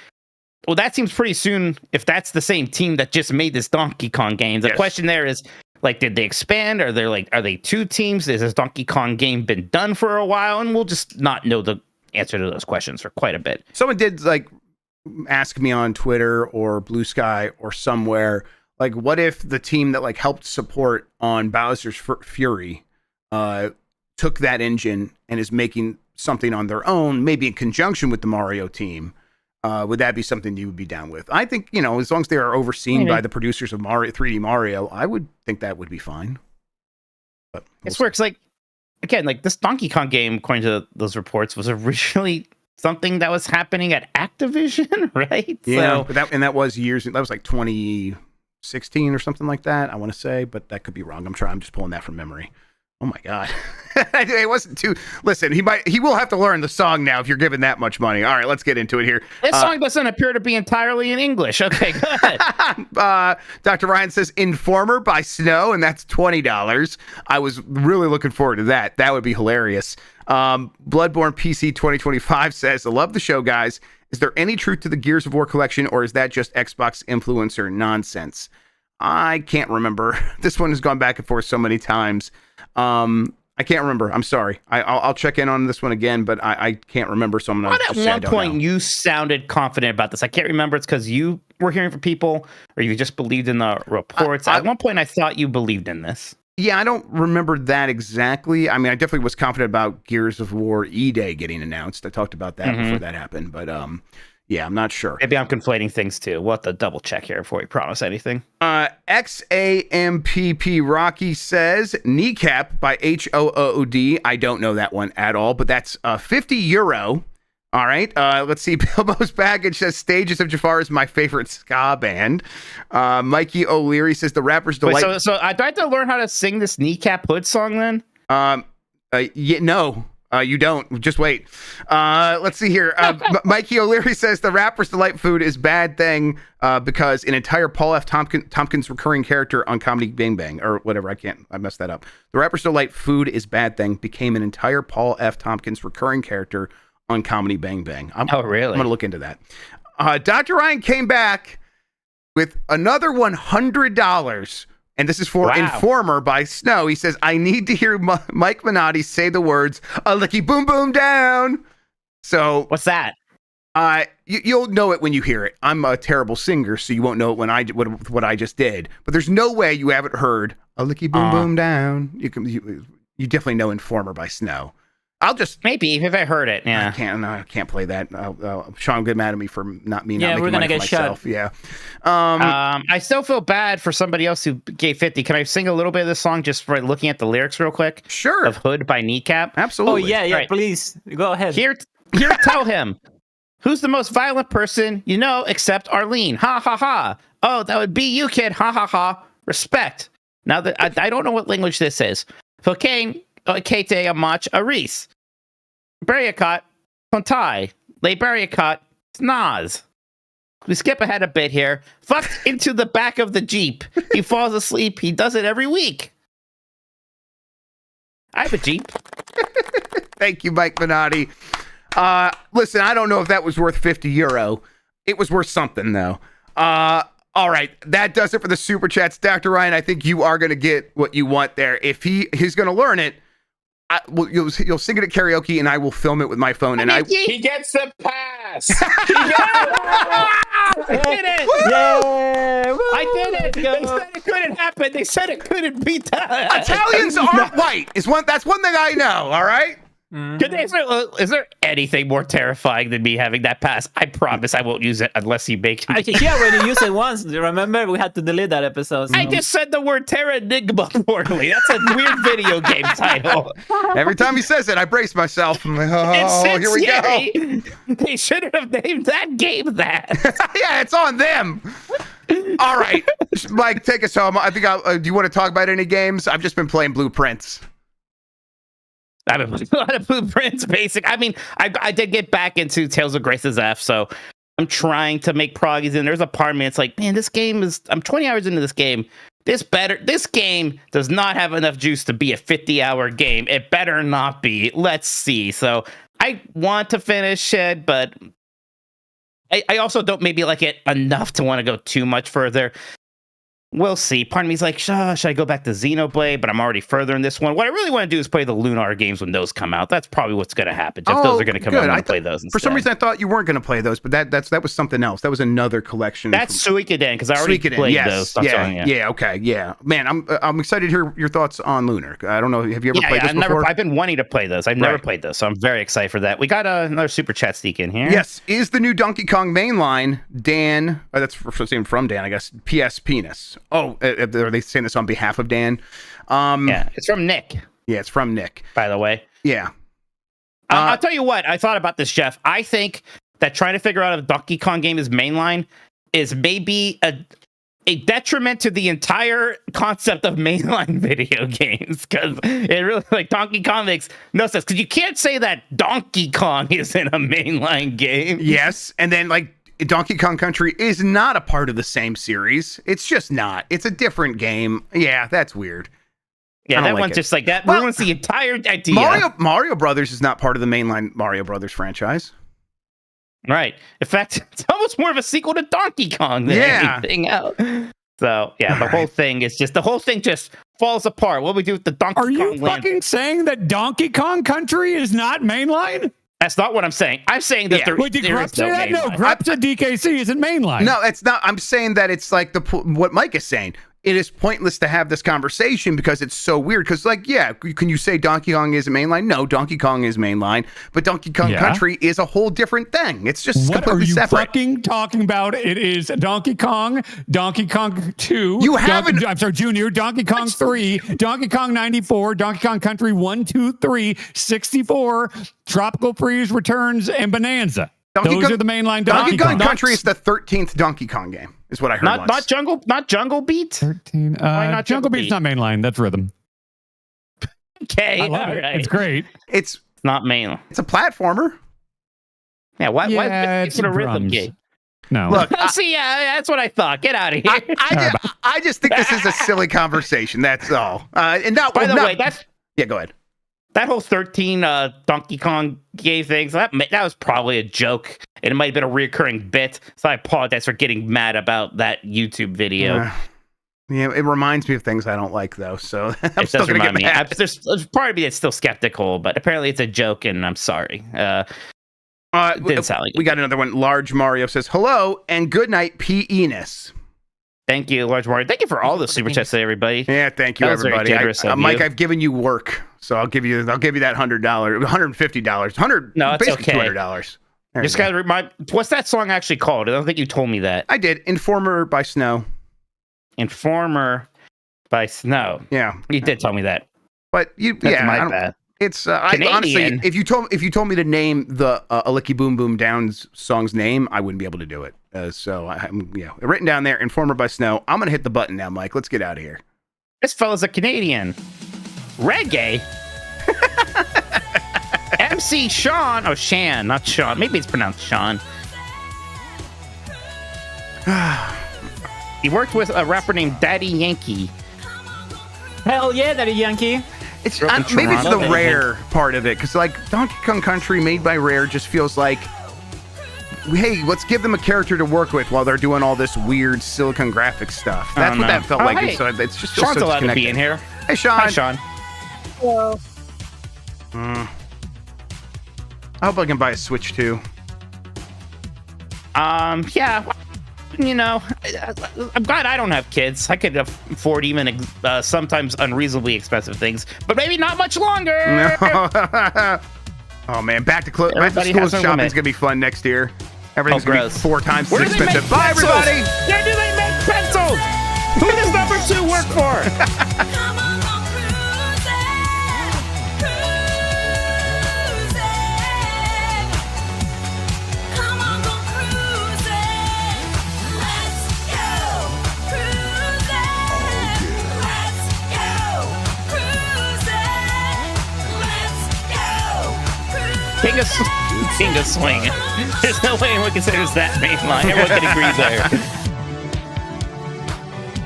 well, that seems pretty soon if that's the same team that just made this Donkey Kong game. The question there is, like, did they expand? Are they two teams? Has this Donkey Kong game been done for a while? And we'll just not know the answer to those questions for quite a bit. Someone did ask me on Twitter or Blue Sky or somewhere, like, what if the team that helped support on Bowser's Fury took that engine and is making something on their own, maybe in conjunction with the Mario team? Would that be something you would be down with? I think, as long as they are overseen by the producers of 3D Mario, I would think that would be fine. But it's works again, this Donkey Kong game, according to those reports, was originally something that was happening at Activision, right? Yeah, so, that was years. That was 2016 or something like that, I want to say, but that could be wrong. I'm just pulling that from memory. Oh my God. It wasn't too. Listen, he will have to learn the song now if you're giving that much money. All right, let's get into it here. This song doesn't appear to be entirely in English. Okay, go ahead. Dr. Ryan says Informer by Snow, and that's $20. I was really looking forward to that. That would be hilarious. Bloodborne PC 2025 says, I love the show, guys. Is there any truth to the Gears of War collection, or is that just Xbox influencer nonsense? I can't remember. This one has gone back and forth so many times. I can't remember. I'm sorry. I'll check in on this one again, but I can't remember. So I'm not. At one point, you sounded confident about this. I can't remember. It's because you were hearing from people, or you just believed in the reports. At one point, I thought you believed in this. Yeah, I don't remember that exactly. I mean, I definitely was confident about Gears of War E-Day getting announced. I talked about that before that happened, but yeah, I'm not sure. Maybe I'm conflating things too. We'll have to double check here before we promise anything. XAMPP Rocky says Kneecap by HOOD. I don't know that one at all, but that's €50. All right. Let's see. Bilbo's Baggage says Stages of Jafar is my favorite ska band. Mikey O'Leary says the Rapper's Delight. Wait, so I have to learn how to sing this Kneecap Hood song then? Yeah, no. You don't. Just wait. Let's see here. Mikey O'Leary says the Rapper's Delight food is bad thing because an entire Paul F. Tompkins recurring character on Comedy Bang Bang, or whatever. I messed that up. The Rapper's Delight food is bad thing became an entire Paul F. Tompkins recurring character on Comedy Bang Bang. Oh, really? I'm going to look into that. Dr. Ryan came back with another $100. And this is for Informer by Snow. He says, I need to hear Mike Minotti say the words, a licky boom boom down. So what's that? You'll know it when you hear it. I'm a terrible singer, so you won't know it when what I just did. But there's no way you haven't heard a licky boom boom down. You definitely know Informer by Snow. I'll just maybe if I heard it. Yeah, I can't play that. Sean will get mad at me for not making we're gonna get myself. shot. Yeah. I still feel bad for somebody else who gave 50. Can I sing a little bit of this song just for looking at the lyrics real quick? Sure. Of Hood by Kneecap. Absolutely. Oh yeah, right. Please go ahead. Here, tell him who's the most violent person you know except Arlene. Ha ha ha. Oh, that would be you, kid. Ha ha ha. Respect. Now that I don't know what language this is. Cocaine. Kate Amach Aris. Bariacot, Kontai, Le Bariacot, Snaz. We skip ahead a bit here. Fucked into the back of the Jeep. He falls asleep. He does it every week. I have a Jeep. Thank you, Mike Minotti. Listen, I don't know if that was worth €50. It was worth something, though. All right, that does it for the Super Chats. Dr. Ryan, I think you are going to get what you want there. If he's going to learn it, you'll sing it at karaoke, and I will film it with my phone. And he gets the pass. I did it! Yeah! I did it! They said it couldn't happen. They said it couldn't be done. Italians aren't white. That's one thing I know. All right. Is there anything more terrifying than me having that pass? I promise I won't use it unless you make me. Yeah, when you used it once, remember we had to delete that episode. I just said the word Terranigma poorly. That's a weird video game title. Every time he says it, I brace myself. I'm like, oh, here we go. They shouldn't have named that game that. Yeah, it's on them. All right, Mike, take us home. I think do you want to talk about any games? I've just been playing Blueprints. I've been playing a lot of Blueprints, basic. I mean, I did get back into Tales of Grace's F, so I'm trying to make progress, and there's a part of me that's like, man, I'm 20 hours into this game. This game does not have enough juice to be a 50-hour game. It better not be. Let's see. So I want to finish it, but I also don't maybe like it enough to want to go too much further. We'll see. Part of me is like, should I go back to Xenoblade? But I'm already further in this one. What I really want to do is play the Lunar games when those come out. That's probably what's going to happen. If those are going to come out, I'm going to play those instead. For some reason, I thought you weren't going to play those, but that was something else. That was another collection. That's Suikoden, because I already played those. Yeah. Man, I'm excited to hear your thoughts on Lunar. I don't know. Have you ever played this before? I've been wanting to play those. I've never played those, so I'm very excited for that. We got another super chat sneak in here. Yes, is the new Donkey Kong mainline Dan? That's from Dan, I guess. PS Penis. Oh. Are they saying this on behalf of Dan? Yeah, it's from Nick. Yeah, it's from Nick. By the way. Yeah. I'll tell you what. I thought about this, Jeff. I think that trying to figure out if a Donkey Kong game is mainline is maybe a detriment to the entire concept of mainline video games, because it really, like, Donkey Kong makes no sense, because you can't say that Donkey Kong is in a mainline game. Yes, and then, like, Donkey Kong Country is not a part of the same series. It's just not. It's a different game. Yeah, that's weird. Yeah, that one's just like that ruins the entire idea. Mario Brothers is not part of the mainline Mario Brothers franchise. Right. In fact, it's almost more of a sequel to Donkey Kong than anything else. So, yeah, the whole thing just falls apart. What do we do with the Donkey Kong Are you fucking saying that Donkey Kong Country is not mainline? That's not what I'm saying. I'm saying that Wait, did Grubb say that? No, Grubb said DKC isn't mainline. No, it's not. I'm saying that it's like what Mike is saying. It is pointless to have this conversation because it's so weird. Because, like, yeah, can you say Donkey Kong isn't mainline? No, Donkey Kong is mainline, but Donkey Kong Country is a whole different thing. It's just completely separate. What are you fucking talking about? It is Donkey Kong 2. You haven't. I'm sorry, Junior. Donkey Kong 3, Donkey Kong 94, Donkey Kong Country 1, 2, 3, 64, Tropical Freeze Returns, and Bonanza. Those are the mainline Donkey Kong Country is the 13th Donkey Kong game, is what I heard once. Not Jungle Beat? 13. Why not Jungle Beat's not mainline. That's rhythm. Okay, I love it. Right. It's great. It's not mainline. It's a platformer. Yeah, why it's a rhythm game? No. Look, see, that's what I thought. Get out of here. I just think this is a silly conversation. That's all. And not, by the way, that's go ahead. That whole 13 Donkey Kong game things, that was probably a joke. And it might have been a recurring bit. So I apologize for getting mad about that YouTube video. Yeah, it reminds me of things I don't like, though. So I'm still going to get mad. There's part of me that's still skeptical, but apparently it's a joke, and I'm sorry. Didn't sound like we got another one. Large Mario says, hello and good night, P. Enos. Thank you, Large Mario. Thank you for all the super chats to everybody. Yeah, thank you, everybody. Mike, I've given you work, so I'll give you that $100, $150, basically $200. Just gotta remind. What's that song actually called? I don't think you told me that. I did. Informer by Snow. Informer by Snow. Yeah, you did tell me that. But That's my bad. It's honestly, if you told me to name the Alicky Boom Boom Downs song's name, I wouldn't be able to do it. So written down there, Informer by Snow. I'm gonna hit the button now, Mike. Let's get out of here. This fella's a Canadian. Reggae. MC Sean. Oh, Shan, not Sean. Maybe it's pronounced Sean. He worked with a rapper named Daddy Yankee. Hell yeah, Daddy Yankee. Maybe it's the Rare part of it, because like Donkey Kong Country made by Rare just feels like, hey, let's give them a character to work with while they're doing all this weird Silicon Graphics stuff. That's what that felt like. Hey. So it's just Sean's so allowed to be in here. Hey, Sean. Hi, Sean. Hello. I hope I can buy a Switch too. Yeah. You know, I'm glad I don't have kids. I could afford even sometimes unreasonably expensive things, but maybe not much longer. Oh man, back to school shopping's gonna be fun next year. Everything's gonna be 4 times as expensive. Bye, everybody. Where do they make pencils? Who does number 2 work for? King of Swing. There's no way anyone considers that mainline. Everyone can agree there.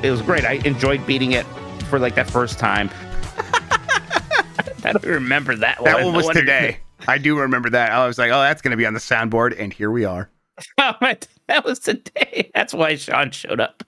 It was great. I enjoyed beating it for like that first time. I don't remember that one. That one was today. I do remember that. I was like, oh, that's going to be on the soundboard, and here we are. That was today. That's why Sean showed up.